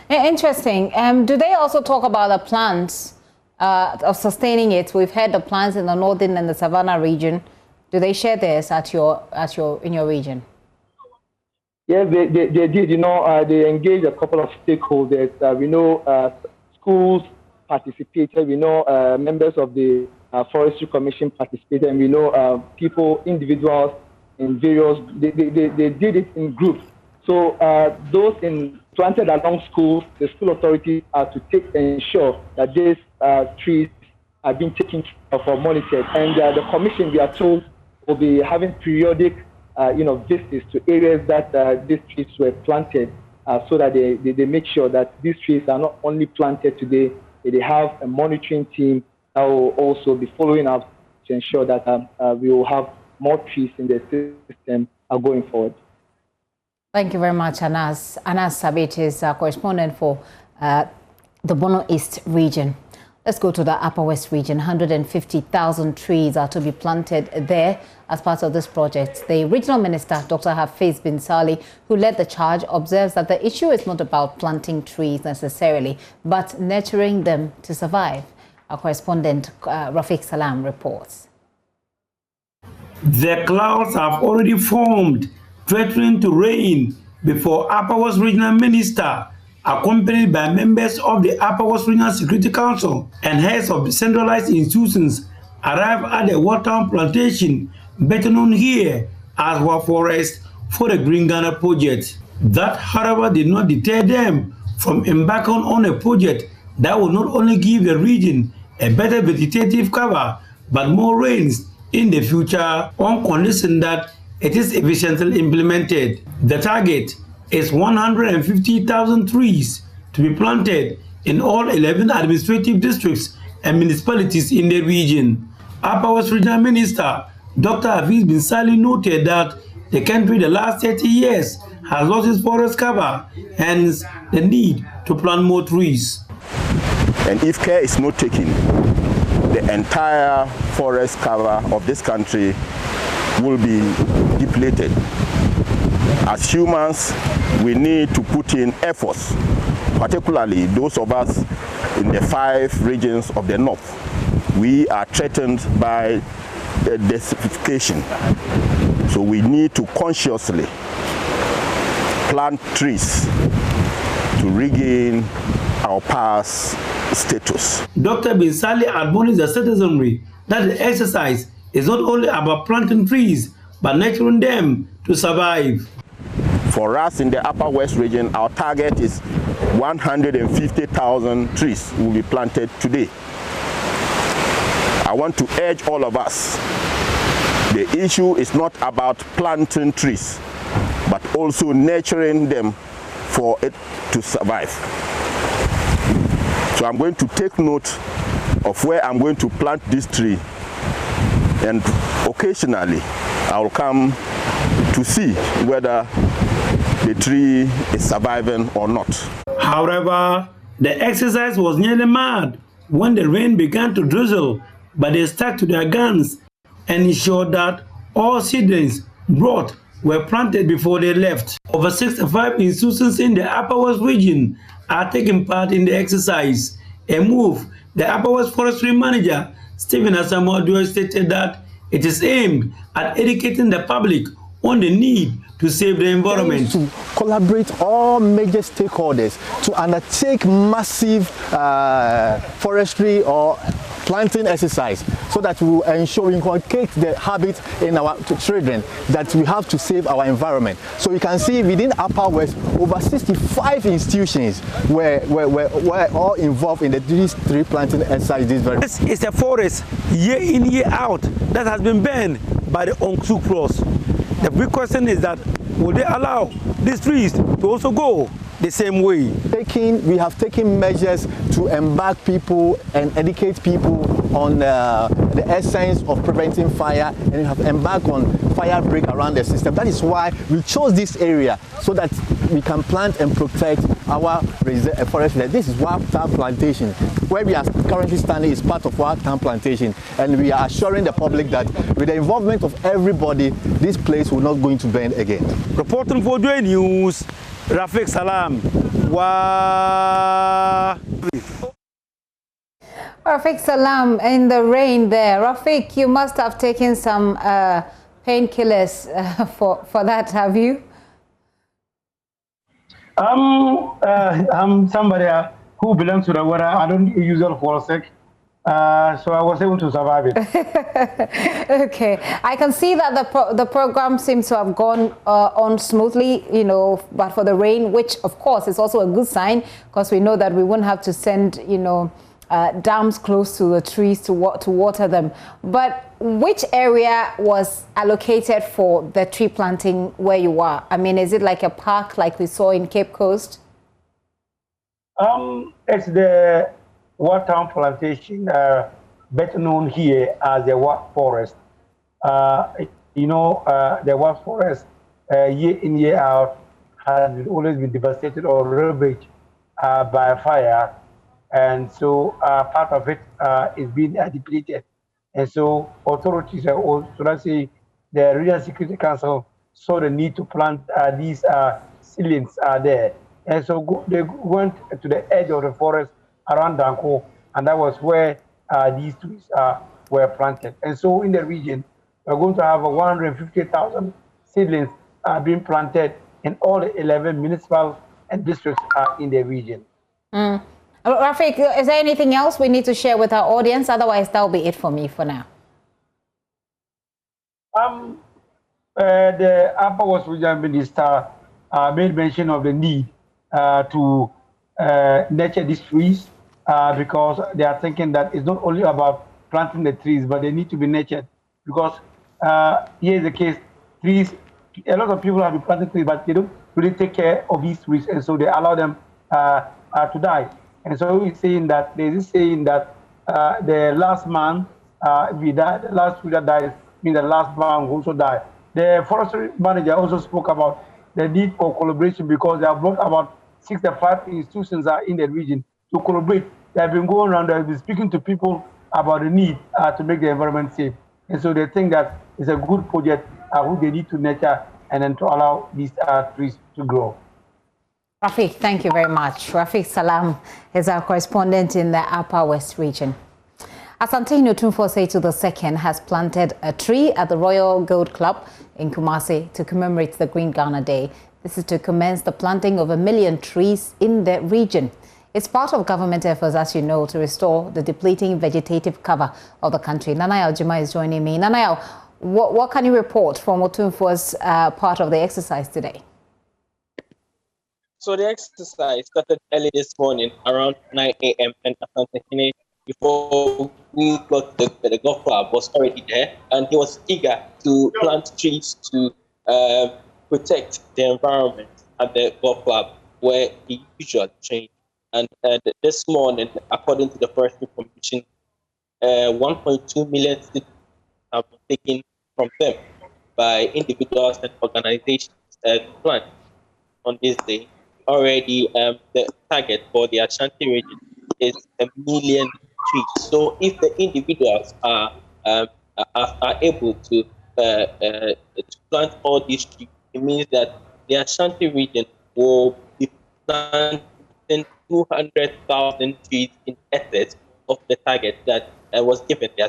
Interesting. Do they also talk about the plans of sustaining it? We've heard the plans in the northern and the Savannah region. Do they share this in your region? Yeah, they did. They engaged a couple of stakeholders. We know schools participated. We know members of the Forestry Commission participated, and we know individuals in various. They did it in groups. So those planted along schools, the school authorities are to ensure that these trees are being taken care of or monitored, and the commission, we are told, will be having periodic visits to areas that these trees were planted, so that they make sure that these trees are not only planted today, they have a monitoring team that will also be following up to ensure that we will have more trees in the system going forward. Thank you very much, Anas. Anas Sabit is our correspondent for the Bono East region. Let's go to the Upper West region. 150,000 trees are to be planted there as part of this project. The regional minister, Dr. Hafiz bin Salih, who led the charge, observes that the issue is not about planting trees necessarily, but nurturing them to survive. Our correspondent, Rafiq Salam, reports. The clouds have already formed, threatening to rain before Upper West Regional Minister, accompanied by members of the Upper West Regional Security Council and heads of decentralized institutions, arrive at the Watertown plantation, better known here as Wa Forest, for the Green Ghana project. That, however, did not deter them from embarking on a project that will not only give the region a better vegetative cover, but more rains in the future on condition that it is efficiently implemented. The target is 150,000 trees to be planted in all 11 administrative districts and municipalities in the region. Upper West Regional Minister Dr. Hafiz bin Salih noted that the country the last 30 years has lost its forest cover, hence the need to plant more trees. And if care is not taken, the entire forest cover of this country will be depleted. As humans, we need to put in efforts, particularly those of us in the 5 regions of the north. We are threatened by desertification, so we need to consciously plant trees to regain our past status. Dr. bin Salih admonished the citizenry that the exercise is not only about planting trees, but nurturing them to survive. For us in the Upper West region, our target is 150,000 trees will be planted today. I want to urge all of us, the issue is not about planting trees, but also nurturing them for it to survive. So I'm going to take note of where I'm going to plant this tree, and occasionally I will come to see whether the tree is surviving or not. However, the exercise was nearly mad when the rain began to drizzle, but they stuck to their guns and ensured that all seedlings brought were planted before they left. Over 65 institutions in the Upper West region are taking part in the exercise, a move the Upper West Forestry Manager, Stephen Asamoah, stated that it is aimed at educating the public on the need to save the environment. To collaborate all major stakeholders to undertake massive forestry or planting exercise, so that we will ensure we inculcate the habit in our children that we have to save our environment. So you can see within Upper West, over 65 institutions were all involved in these tree planting exercise. This is a forest year in, year out that has been burned by the Ongsuk frost. The big question is that will they allow these trees to also go the same way? We have taken measures to embark people and educate people on the essence of preventing fire, and we have embarked on fire break around the system. That is why we chose this area, so that we can plant and protect our forest. This is Watertown Plantation. Where we are currently standing is part of Watertown Plantation, and we are assuring the public that with the involvement of everybody, this place will not going to burn again. Reporting for JoyNews, Rafiq Salam. Rafiq Salam, in the rain there. Rafiq, you must have taken some painkillers for that, have you? I'm somebody who belongs to the water. I don't usually fall sick. So I was able to survive it. Okay, I can see that the program seems to have gone on smoothly, you know, but for the rain, which of course is also a good sign, because we know that we wouldn't have to send, you know, dams close to the trees to water them. But which area was allocated for the tree planting where you are? I mean, is it like a park like we saw in Cape Coast? It's the Watertown Plantation, better known here as the Wat Forest. You know, the Wat Forest, year in, year out, has always been devastated or ravaged by fire. and so part of it is being depleted. And so authorities are also, let's say, the Regional Security Council saw the need to plant these seedlings there. And so they went to the edge of the forest around Danko, and that was where these trees were planted. And so in the region, we're going to have 150,000 seedlings being planted in all the 11 municipal and districts in the region. Rafiq, is there anything else we need to share with our audience? Otherwise, that'll be it for me for now. The Upper West Regional Minister made mention of the need to nurture these trees because they are thinking that it's not only about planting the trees, but they need to be nurtured. Because here is the case, trees, a lot of people have been planting trees, but they don't really take care of these trees, and so they allow them to die. And so he's saying that there is saying that the last man, if he died, the last tree that died means the last man will also die. The forestry manager also spoke about the need for collaboration because they have brought about 65 institutions in the region to collaborate. They have been going around, they have been speaking to people about the need to make the environment safe. And so they think that it's a good project which they need to nurture and then to allow these trees to grow. Rafiq, thank you very much. Rafiq Salam is our correspondent in the Upper West region. Ashanti Otumfuo II has planted a tree at the Royal Gold Club in Kumasi to commemorate the Green Ghana Day. This is to commence the planting of 1 million trees in the region. It's part of government efforts, as you know, to restore the depleting vegetative cover of the country. Nanaya Juma is joining me. Nanaya, what can you report from Otumfuo's part of the exercise today? So the exercise started early this morning around 9 a.m. and Ashanti before we got the golf club was already there, and he was eager to plant trees to protect the environment at the golf club where he usually trained. And this morning, according to the Forestry Commission, 1.2 million seeds have been taken from them by individuals and organizations to plant on this day. Already, the target for the Ashanti region is 1 million trees. So, if the individuals are able to plant all these trees, it means that the Ashanti region will be planting 200,000 trees in excess of the target that was given the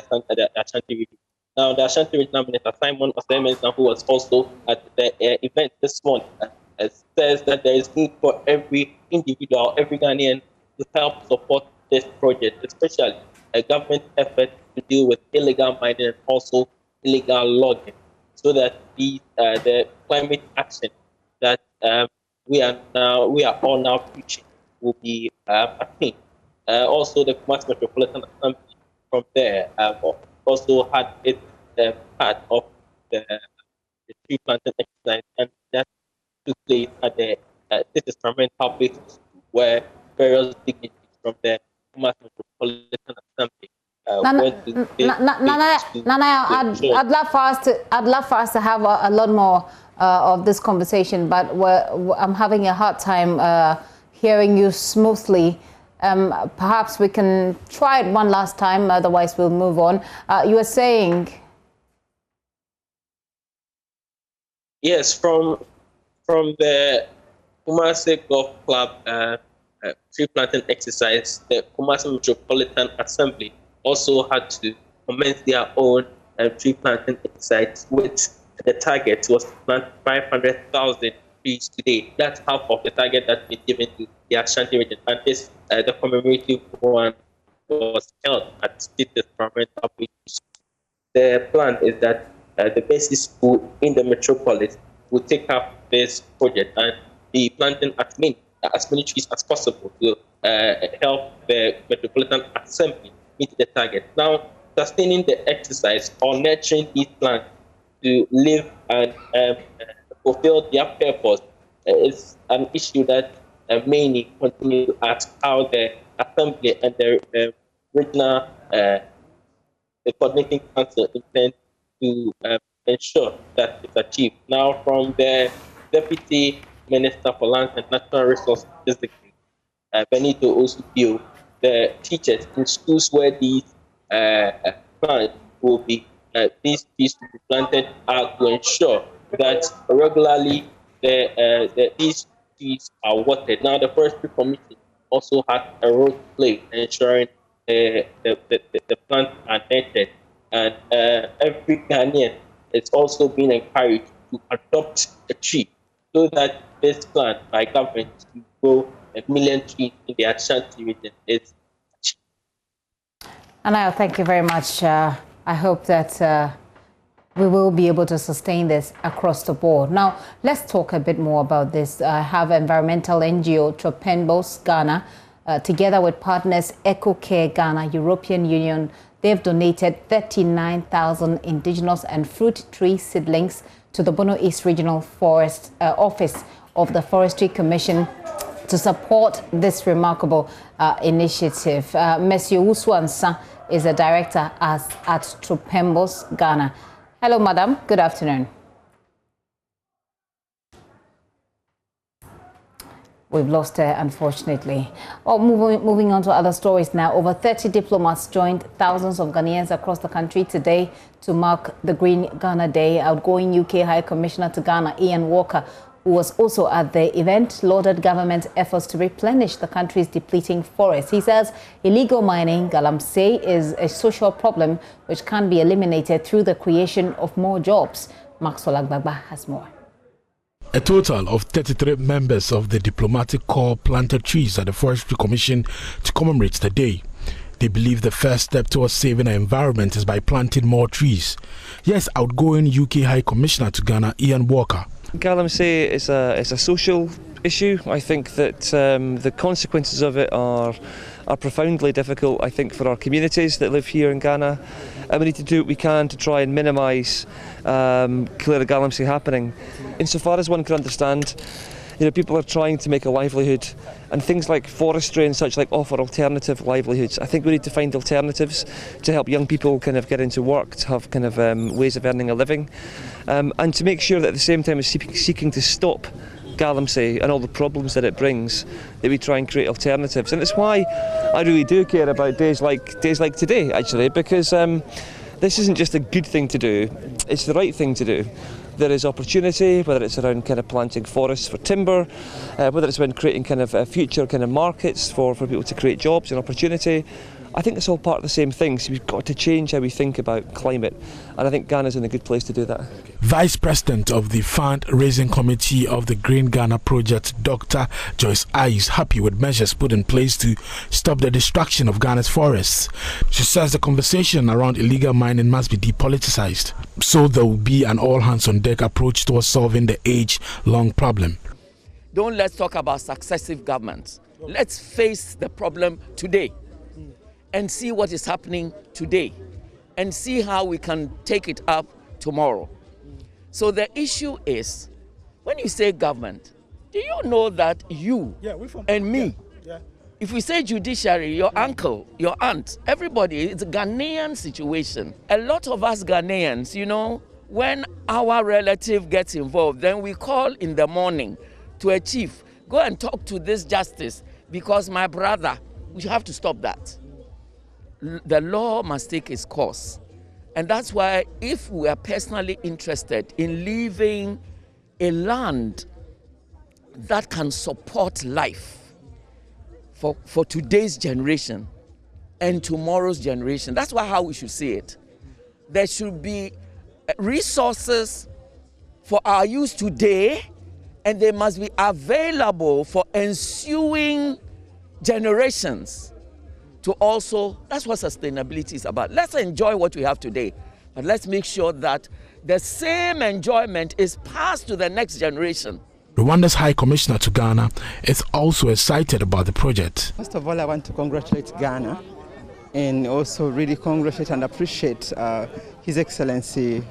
Ashanti region. Now, the Ashanti regional minister Simon Osemena, who was also at the event this morning, says that there is need for every individual, every Ghanaian to help support this project, especially a government effort to deal with illegal mining and also illegal logging, so that the climate action that we are all now preaching will be attained. Also, the Kumasi Metropolitan Assembly from there also had its part of the tree planting exercise, and that took place at the experimental basis where various dignitaries from the Kumasi Metropolitan Assembly Nana, I'd love for us to have a lot more of this conversation, but I'm having a hard time hearing you smoothly. Perhaps we can try it one last time, otherwise we'll move on. You were saying? Yes, from the Kumasi Golf Club tree planting exercise, the Kumasi Metropolitan Assembly also had to commence their own tree planting exercise, which the target was to plant 500,000 trees today. That's half of the target that's been given to the Ashanti region. And this, the commemorative one, was held at State Experimental Beach. The plan is that the basic school in the metropolis will take up this project and be planting as many trees as possible to help the Metropolitan Assembly meet the target. Now, sustaining the exercise or nurturing these plants to live and fulfill their purpose is an issue that many continue to ask how the Assembly and the regional coordinating council intend to ensure that it's achieved. Now, from the Deputy Minister for Lands and Natural Resources, Benito Osupio, the teachers in schools where these plants will be, these trees will be planted, are to ensure that regularly these trees are watered. Now, the Forestry Commission also has a role to play in ensuring the plants are nurtured, and every Ghanaian is also being encouraged to adopt a tree so that this plan by government to grow 1 million trees in the Ashanti region is achieved. Anaya, thank you very much. I hope that we will be able to sustain this across the board. Now, let's talk a bit more about this. I have environmental NGO Tropembos Ghana, together with partners EcoCare Ghana, European Union. They've donated 39,000 indigenous and fruit tree seedlings to the Bono East Regional Forest Office of the Forestry Commission to support this remarkable initiative. Monsieur Uswansa is a director at Tropembos Ghana. Hello, madam. Good afternoon. We've lost her, unfortunately. Oh, moving on to other stories now. Over 30 diplomats joined thousands of Ghanaians across the country today to mark the Green Ghana Day. Outgoing UK High Commissioner to Ghana, Ian Walker, who was also at the event, lauded government efforts to replenish the country's depleting forests. He says illegal mining, galamsey, is a social problem which can be eliminated through the creation of more jobs. Maxwell Agbagba has more. A total of 33 members of the diplomatic corps planted trees at the Forestry Commission to commemorate the day. They believe the first step towards saving the environment is by planting more trees. Yes, outgoing UK High Commissioner to Ghana, Ian Walker. Galamsey is a social issue. I think that the consequences of it are profoundly difficult, I think, for our communities that live here in Ghana. And we need to do what we can to try and minimise clear galamsey happening. Insofar as one can understand, people are trying to make a livelihood, and things like forestry and such like offer alternative livelihoods. I think we need to find alternatives to help young people kind of get into work, to have kind of ways of earning a living, and to make sure that at the same time as seeking to stop galamsey and all the problems that it brings, that we try and create alternatives. And it's why I really do care about days like today, actually, because this isn't just a good thing to do, it's the right thing to do. There is opportunity, whether it's around kind of planting forests for timber, whether it's around creating kind of future kind of markets for people to create jobs and opportunity. I think it's all part of the same thing, so we've got to change how we think about climate, and I think Ghana's in a good place to do that. Vice President of the Fundraising Committee of the Green Ghana Project, Dr. Joyce I, is happy with measures put in place to stop the destruction of Ghana's forests. She says the conversation around illegal mining must be depoliticized, so there will be an all-hands-on-deck approach towards solving the age-long problem. Don't let's talk about successive governments. Let's face the problem today and see what is happening today and see how we can take it up tomorrow. So the issue is, when you say government, do you know that you and me, if we say judiciary, your uncle, your aunt, everybody, it's a Ghanaian situation. A lot of us Ghanaians, when our relative gets involved, then we call in the morning to a chief, go and talk to this justice because my brother, we have to stop that. The law must take its course. And that's why if we are personally interested in leaving a land that can support life for today's generation and tomorrow's generation, that's how we should see it. There should be resources for our use today, and they must be available for ensuing generations. To also, that's what sustainability is about. Let's enjoy what we have today, but let's make sure that the same enjoyment is passed to the next generation. Rwanda's High Commissioner to Ghana is also excited about the project. First of all, I want to congratulate Ghana and also really congratulate and appreciate His Excellency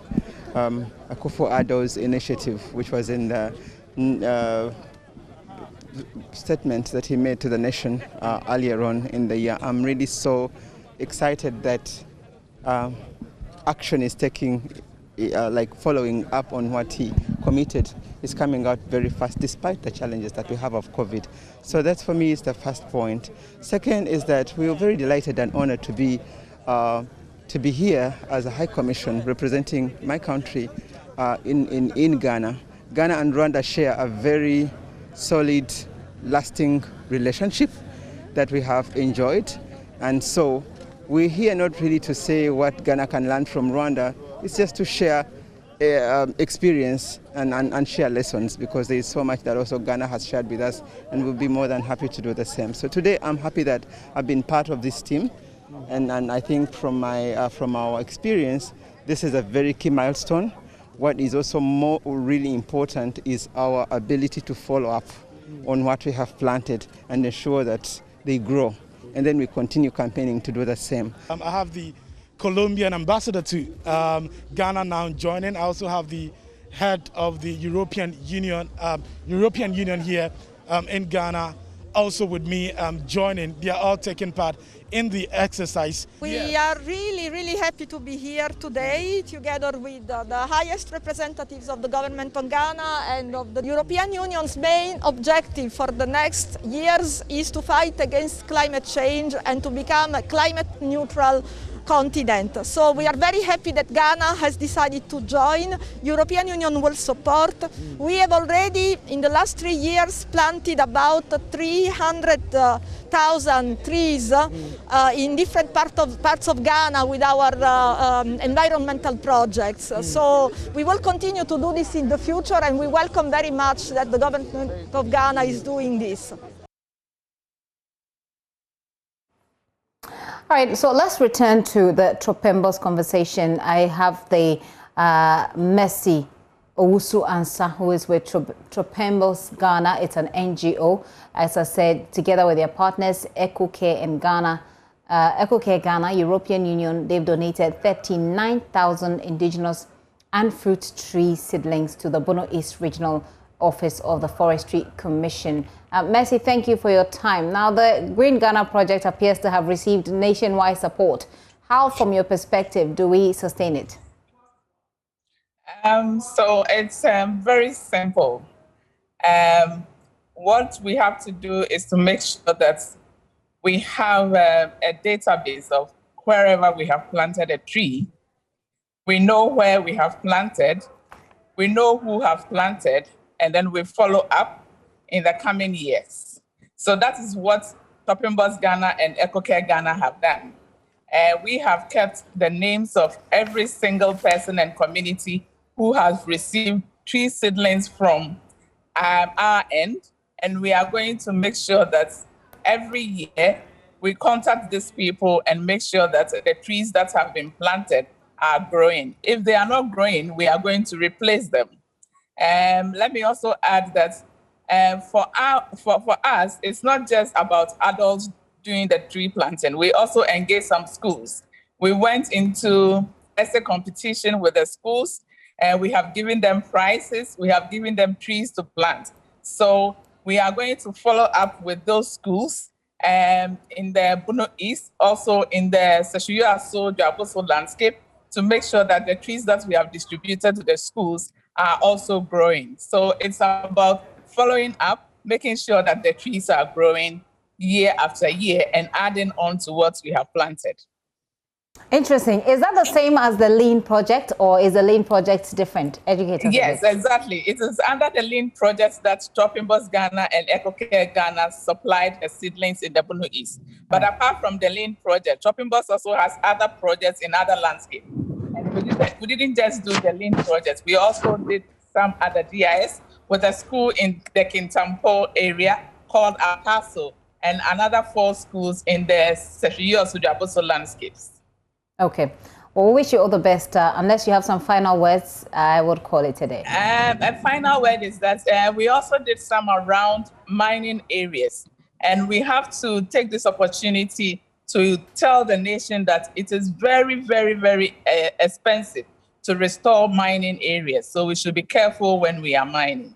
Akufo-Addo's initiative, which was in the statement that he made to the nation earlier on in the year. I'm really so excited that action is taking, following up on what he committed is coming out very fast despite the challenges that we have of COVID. So that for me is the first point. Second is that we are very delighted and honored to be here as a High Commission representing my country in Ghana. Ghana and Rwanda share a very solid, lasting relationship that we have enjoyed. And so we're here not really to say what Ghana can learn from Rwanda, it's just to share experience and share lessons, because there is so much that also Ghana has shared with us, and we'll be more than happy to do the same. So today I'm happy that I've been part of this team, and I think from our experience, this is a very key milestone. What is also more really important is our ability to follow up on what we have planted and ensure that they grow. And then we continue campaigning to do the same. I have the Colombian ambassador to Ghana now joining. I also have the head of the European Union here in Ghana also with me joining. They are all taking part in the exercise. We are really happy to be here today together with the highest representatives of the government of Ghana and of the European Union's main objective for the next years is to fight against climate change and to become a climate neutral continent. So we are very happy that Ghana has decided to join. European Union will support. We have already in the last 3 years planted about 300,000 trees in different parts of Ghana with our environmental projects. So we will continue to do this in the future, and we welcome very much that the government of Ghana is doing this. All right, so let's return to the Tropembos conversation. I have the Mercy Owusu-Ansah, who is with Tropembos Ghana. It's an NGO, as I said, together with their partners, EcoCare in Ghana, EcoCare Ghana, European Union. They've donated 39,000 indigenous and fruit tree seedlings to the Bono East Regional Office of the Forestry Commission. Mercy, thank you for your time. Now, the Green Ghana project appears to have received nationwide support. How, from your perspective, do we sustain it? So it's very simple. What we have to do is to make sure that we have a database of wherever we have planted a tree. We know where we have planted. We know who have planted, and then we follow up in the coming years. So that is what Tropembos Ghana and EcoCare Ghana have done. We have kept the names of every single person and community who has received tree seedlings from our end, and we are going to make sure that every year we contact these people and make sure that the trees that have been planted are growing. If they are not growing, we are going to replace them. Let me also add that for us, it's not just about adults doing the tree planting. We also engage some schools. We went into essay competition with the schools, and we have given them prizes. We have given them trees to plant. So we are going to follow up with those schools in the Bono East, also in the Seshuyo-Aso landscape, to make sure that the trees that we have distributed to the schools are also growing. So it's about following up, making sure that the trees are growing year after year and adding on to what we have planted. Interesting. Is that the same as the Lean project, or is the Lean project different? Educate us. Yes, exactly. It is under the Lean project that Tropembos Ghana and EcoCare Ghana supplied the seedlings in the Bono East. But apart from the Lean project, Tropembos also has other projects in other landscapes. And we didn't just do the Lean project. We also did some other DIS with a school in the Kintampo area called Apaso, and another 4 schools in the Seshuyo-Aso landscapes. Okay. Well, we wish you all the best. Unless you have some final words, I would call it today. A final word is that we also did some around mining areas. And we have to take this opportunity to tell the nation that it is very, very, very expensive to restore mining areas. So we should be careful when we are mining.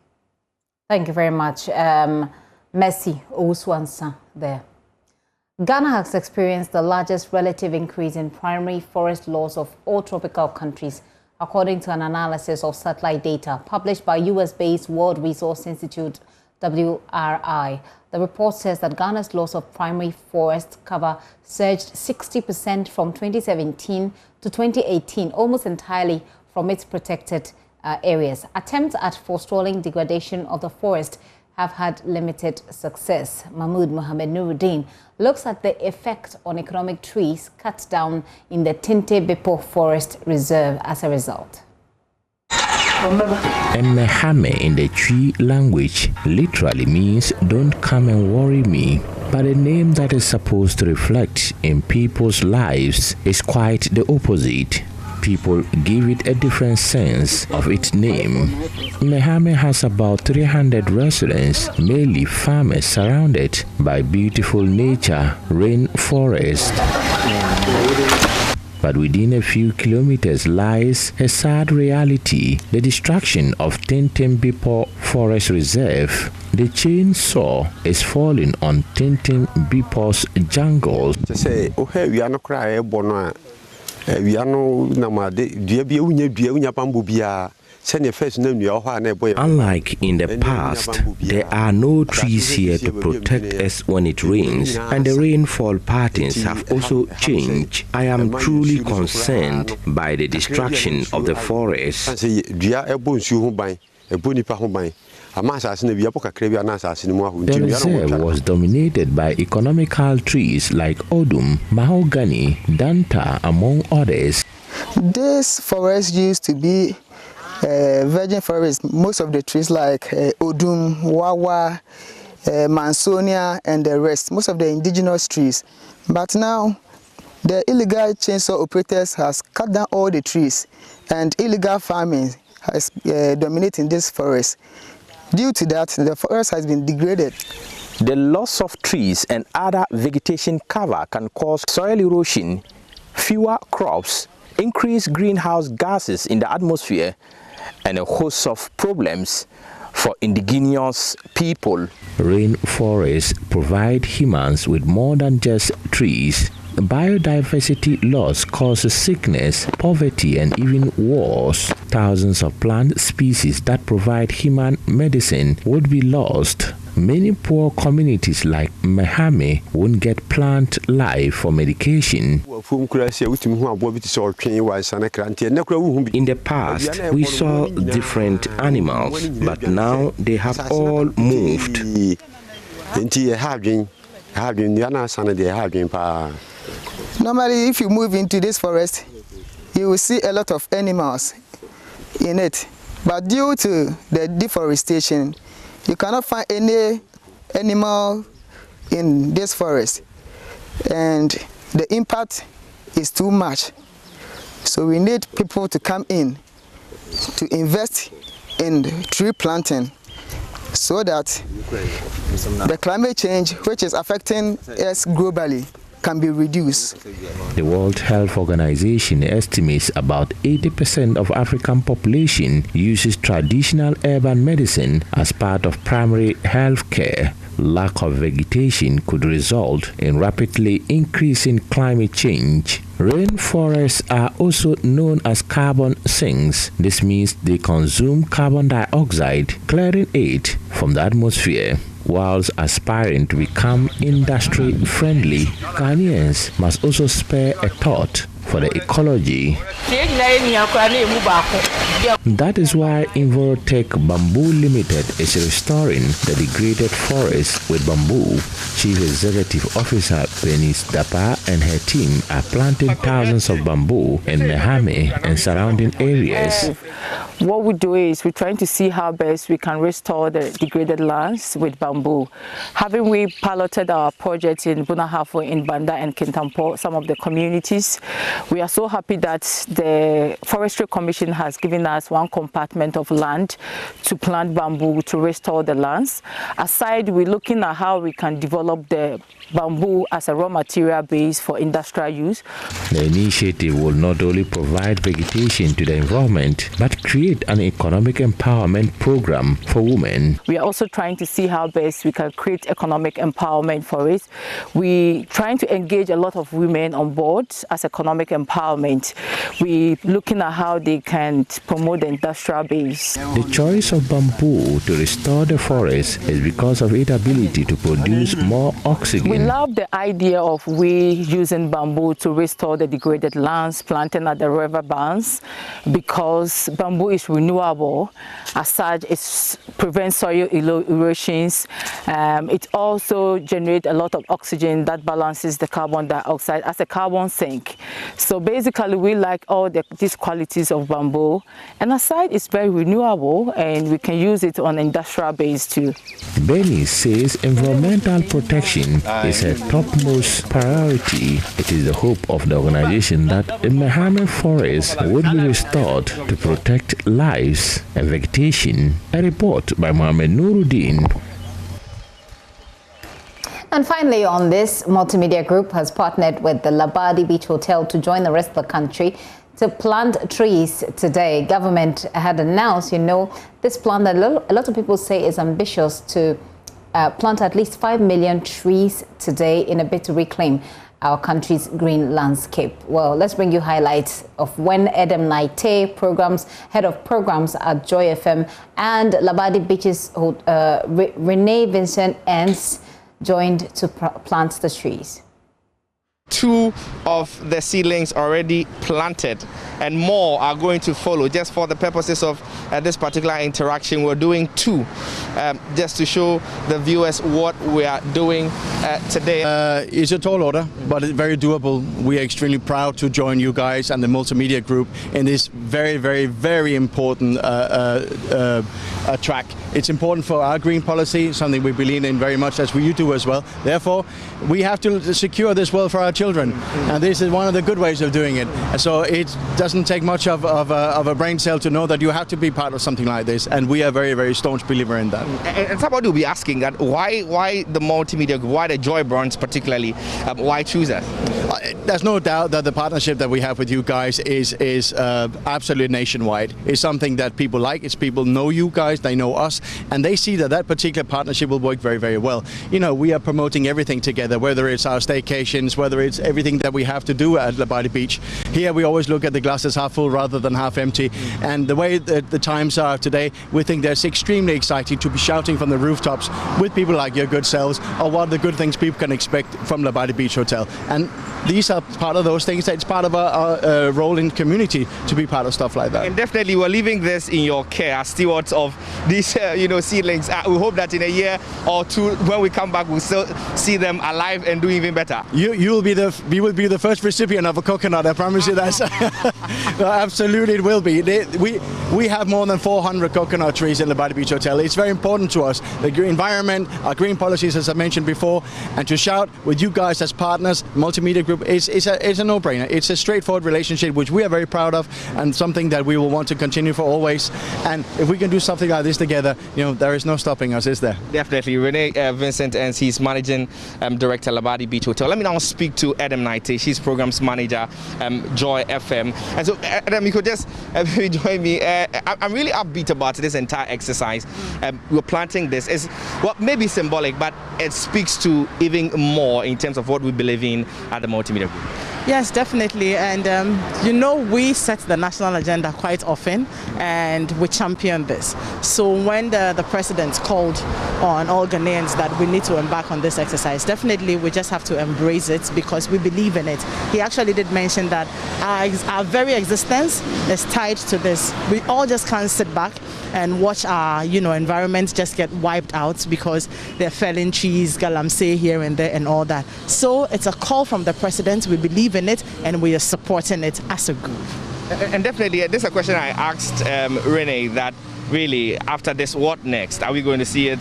Thank you very much. Mercy Owusu-Ansah there. Ghana has experienced the largest relative increase in primary forest loss of all tropical countries, according to an analysis of satellite data published by US-based World Resource Institute, WRI. The report says that Ghana's loss of primary forest cover surged 60% from 2017 to 2018, almost entirely from its protected areas. Attempts at forestalling degradation of the forest have had limited success. Mahmoud Mohamed Nuruddin looks at the effect on economic trees cut down in the Tinte Bipo Forest Reserve as a result. Mehame in the Twi language literally means "don't come and worry me," but a name that is supposed to reflect in people's lives is quite the opposite. People give it a different sense of its name. Mehame has about 300 residents, mainly farmers surrounded by beautiful nature, rainforest. But within a few kilometers lies a sad reality: the destruction of Tintin Bipo Forest Reserve. The chainsaw is falling on Tintin Bipo's jungles. Unlike in the past, there are no trees here to protect us when it rains, and the rainfall patterns have also changed. I am truly concerned by the destruction of the forest. The reserve was dominated by economical trees like odum, mahogany, danta, among others. This forest used to be virgin forest. Most of the trees like odum, wawa, mansonia, and the rest, most of the indigenous trees. But now, the illegal chainsaw operators has cut down all the trees, and illegal farming has dominated this forest. Due to that, the forest has been degraded. The loss of trees and other vegetation cover can cause soil erosion, fewer crops, increased greenhouse gases in the atmosphere, and a host of problems for indigenous people. Rainforests provide humans with more than just trees. Biodiversity loss causes sickness, poverty, and even wars. Thousands of plant species that provide human medicine would be lost. Many poor communities like Mehame won't get plant life for medication. In the past, we saw different animals, but now they have all moved. Normally, if you move into this forest, you will see a lot of animals in it. But due to the deforestation, you cannot find any animal in this forest. And the impact is too much. So we need people to come in to invest in tree planting so that the climate change, which is affecting us globally, can be reduced. The World Health Organization estimates about 80% of African population uses traditional urban medicine as part of primary health care. Lack of vegetation could result in rapidly increasing climate change. Rainforests are also known as carbon sinks. This means they consume carbon dioxide, clearing it from the atmosphere. Whilst aspiring to become industry-friendly, Ghanaians must also spare a thought for the ecology. That is why Envirotech Bamboo Limited is restoring the degraded forest with bamboo. Chief Executive Officer Penis Dapa and her team are planting thousands of bamboo in Mehame and surrounding areas. What we do is we're trying to see how best we can restore the degraded lands with bamboo. Having we piloted our project in Bunahafo, in Banda and Kintampo, some of the communities, we are so happy that the Forestry Commission has given us one compartment of land to plant bamboo to restore the lands. Aside, we're looking at how we can develop the bamboo as a raw material base for industrial use. The initiative will not only provide vegetation to the environment, but create an economic empowerment program for women. We are also trying to see how best we can create economic empowerment for it. We're trying to engage a lot of women on board as economic economic empowerment. We're looking at how they can promote the industrial base. The choice of bamboo to restore the forest is because of its ability to produce more oxygen. We love the idea of we using bamboo to restore the degraded lands, planting at the river banks, because bamboo is renewable. As such, it prevents soil erosions. It also generates a lot of oxygen that balances the carbon dioxide as a carbon sink. So basically, we like all these qualities of bamboo. And aside, it's very renewable, and we can use it on industrial base too. Benny says environmental protection is her topmost priority. It is the hope of the organization that the Mahame forest would be restored to protect lives and vegetation. A report by Mohamed Nuruddin. And finally on this, Multimedia Group has partnered with the Labadi Beach Hotel to join the rest of the country to plant trees today. Government had announced, this plan that a lot of people say is ambitious to plant at least 5 million trees today in a bid to reclaim our country's green landscape. Well, let's bring you highlights of when Adam Naite, head of programs at Joy FM, and Labadi Beach's Renee Vincent Ents joined to plant the trees. 2 of the seedlings already planted, and more are going to follow. Just for the purposes of this particular interaction, we're doing 2 just to show the viewers what we are doing today. It's a tall order, but it's very doable. We are extremely proud to join you guys and the Multimedia Group in this very, very, very important track. It's important for our green policy, something we believe in very much, as you do as well. Therefore, we have to secure this world for our children, and this is one of the good ways of doing it. So it doesn't take much of a brain cell to know that you have to be part of something like this, and we are very, very staunch believer in that. And somebody will be asking that why the Multimedia Group, why the Joy Brands particularly, why choose us? There's no doubt that the partnership that we have with you guys is absolutely nationwide. It's something that people like. It's people know you guys, they know us, and they see that particular partnership will work very, very well. We are promoting everything together, whether it's our staycations, whether it's everything that we have to do at Labadi Beach. Here we always look at the glasses half full rather than half empty, and the way that the times are today, we think that's extremely exciting to be shouting from the rooftops with people like your good selves or what the good things people can expect from Labadi Beach Hotel. And these are part of those things. It's part of our role in community to be part of stuff like that. And definitely we're leaving this in your care as stewards of these seedlings. We hope that in a year or 2 when we come back we'll still see them alive and doing even better. We will be the first recipient of a coconut, I promise you that. Absolutely it will be. We have more than 400 coconut trees in the Labadi Beach Hotel. It's very important to us, the environment, our green policies, as I mentioned before, and to shout with you guys as partners, Multimedia Group, it's a no-brainer. It's a straightforward relationship which we are very proud of, and something that we will want to continue for always. And if we can do something like this together, there is no stopping us, is there? Definitely. Renee Vincent, and he's managing director Labadi Beach Hotel. Let me now speak to Adam Naite. She's programs manager Joy FM. And so Adam, you could just join me. I'm really upbeat about this entire exercise. We're planting this. It's maybe symbolic, but it speaks to even more in terms of what we believe in at the Multimedia Group. Yes, definitely. And we set the national agenda quite often, and we champion this. So when the president called on all Ghanaians that we need to embark on this exercise, definitely we just have to embrace it because we believe in it. He actually did mention that our very existence is tied to this. We all just can't sit back and watch our environment just get wiped out because they're felling trees, galamsey here and there and all that. So it's a call from the president. We believe in it and we are supporting it as a group. And definitely, this is a question I asked Renee, that really after this, what next? Are we going to see it,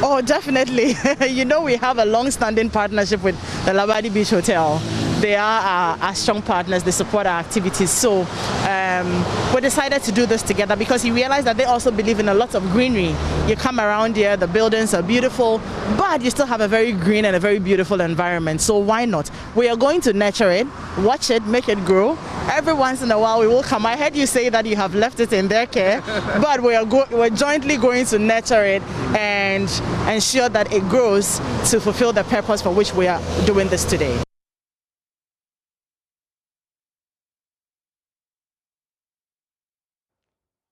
Oh, definitely. We have a long-standing partnership with the Labadi Beach Hotel. They are our strong partners. They support our activities. So we decided to do this together because he realized that they also believe in a lot of greenery. You come around here, the buildings are beautiful, but you still have a very green and a very beautiful environment. So why not? We are going to nurture it, watch it, make it grow. Every once in a while we will come. I heard you say that you have left it in their care, but we're jointly going to nurture it and ensure that it grows to fulfill the purpose for which we are doing this today.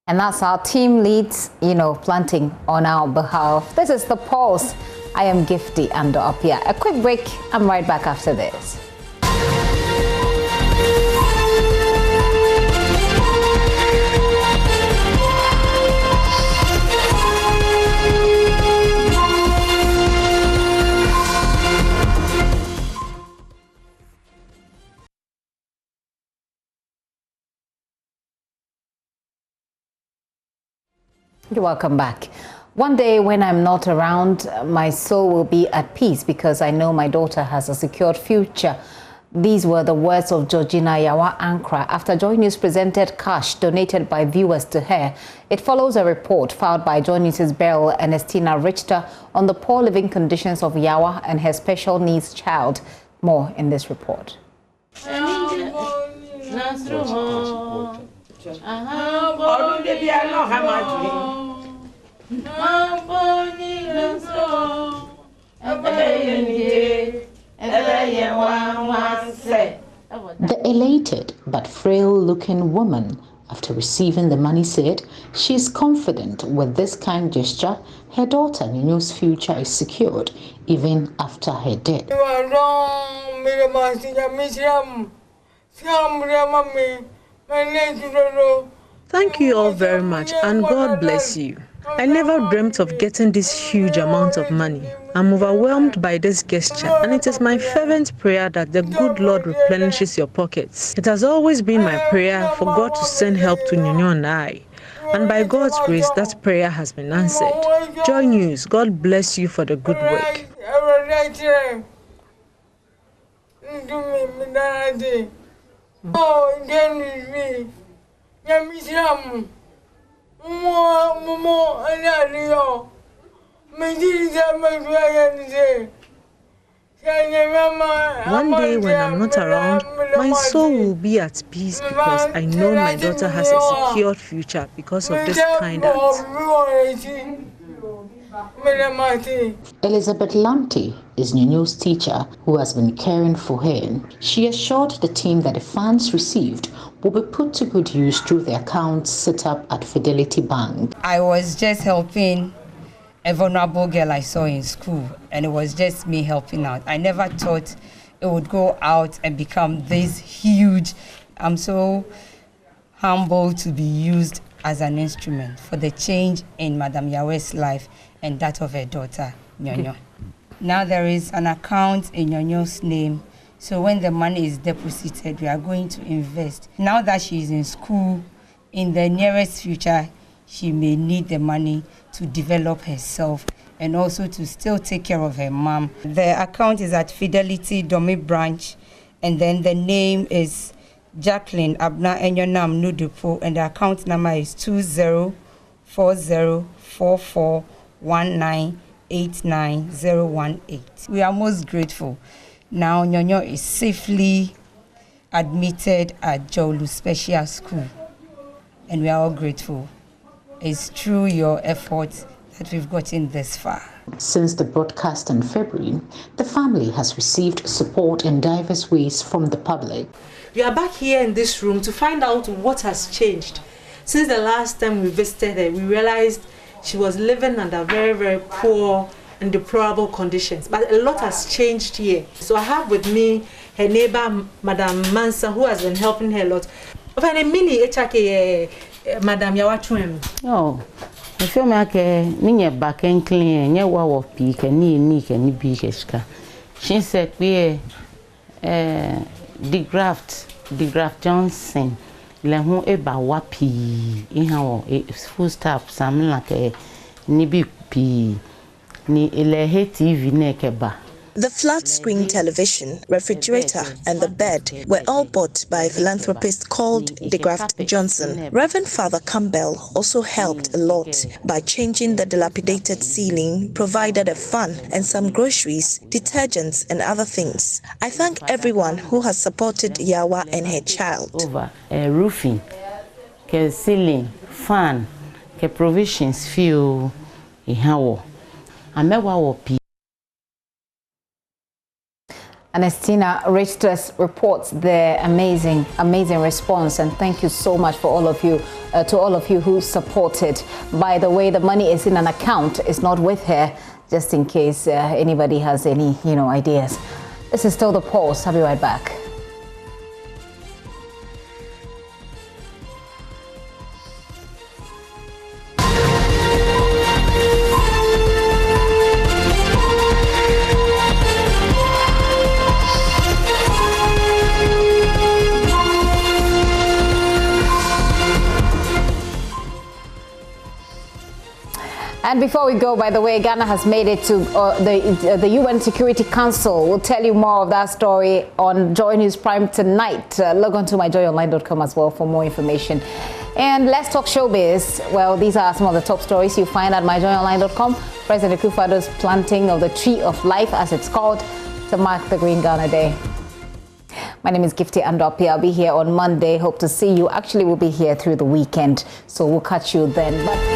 And that's our team leads, planting on our behalf. This is The Pulse. I am Gifty Ando Apia. A quick break. I'm right back after this. You're welcome back. One day when I'm not around, my soul will be at peace because I know my daughter has a secured future. These were the words of Georgina Yawa Ankra after JoyNews presented cash donated by viewers to her. It follows a report filed by JoyNews' Beryl Ernestina Richter on the poor living conditions of Yawa and her special needs child. More in this report. The elated but frail-looking woman, after receiving the money, said she is confident with this kind gesture, her daughter Yunyoo's future is secured even after her death. Thank you all very much, and God bless you. I never dreamt of getting this huge amount of money. I'm overwhelmed by this gesture, and it is my fervent prayer that the good Lord replenishes your pockets. It has always been my prayer for God to send help to Yunyoo and I. And by God's grace, that prayer has been answered. JoyNews, God bless you for the good work. One day when I'm not around, my soul will be at peace because I know my daughter has a secured future because of this kind act. Elizabeth Lamptey is Yunyoo's teacher who has been caring for her. She assured the team that the funds received will be put to good use through the accounts set up at Fidelity Bank. I was just helping a vulnerable girl I saw in school, and it was just me helping out. I never thought it would go out and become this huge. I'm so humbled to be used as an instrument for the change in Madam Yawe's life and that of her daughter, Yunyoo. Now there is an account in Yunyoo's name, so when the money is deposited, we are going to invest. Now that she is in school, in the nearest future, she may need the money to develop herself and also to still take care of her mom. The account is at Fidelity Domi branch, and then the name is Jacqueline Abna Enyonam Nudupo, and the account number is 204044198918. We are most grateful. Now Yunyoo is safely admitted at Jolu Special School, and we are all grateful. It's through your efforts that we've gotten this far. Since the broadcast in February, the family has received support in diverse ways from the public. We are back here in this room to find out what has changed. Since the last time we visited her, we realized she was living under very, very poor and deplorable conditions. But a lot has changed here. So I have with me her neighbor, Madam Mansa, who has been helping her a lot. Madam Yawa. Oh, I feel like Ninya back and clean, ya wa peak and ni can be keska. She said we the graft Johnson, Lahu eba wapi, in how full stop, some like a nibi p ni elehe TV nekeba. The flat-screen television, refrigerator, and the bed were all bought by a philanthropist called DeGraft Johnson. Reverend Father Campbell also helped a lot by changing the dilapidated ceiling, provided a fan and some groceries, detergents, and other things. I thank everyone who has supported Yawa and her child. Over roofing, ceiling, fan, provisions, fuel, ihawo. Amewa wopi. Ernestina Richter's reports their amazing response, and thank you so much for all of you, to all of you who supported. By the way, the money is in an account, it's not with her, just in case anybody has any, ideas. This is still The Pulse. I'll be right back. And before we go, by the way, Ghana has made it to the UN Security Council. We'll tell you more of that story on JoyNews Prime tonight. Log on to myjoyonline.com as well for more information. And let's talk showbiz. Well, these are some of the top stories you find at myjoyonline.com. President Akufo-Addo's planting of the Tree of Life, as it's called, to mark the Green Ghana Day. My name is Gifty Andopi. I'll be here on Monday. Hope to see you. Actually, we'll be here through the weekend, so we'll catch you then. But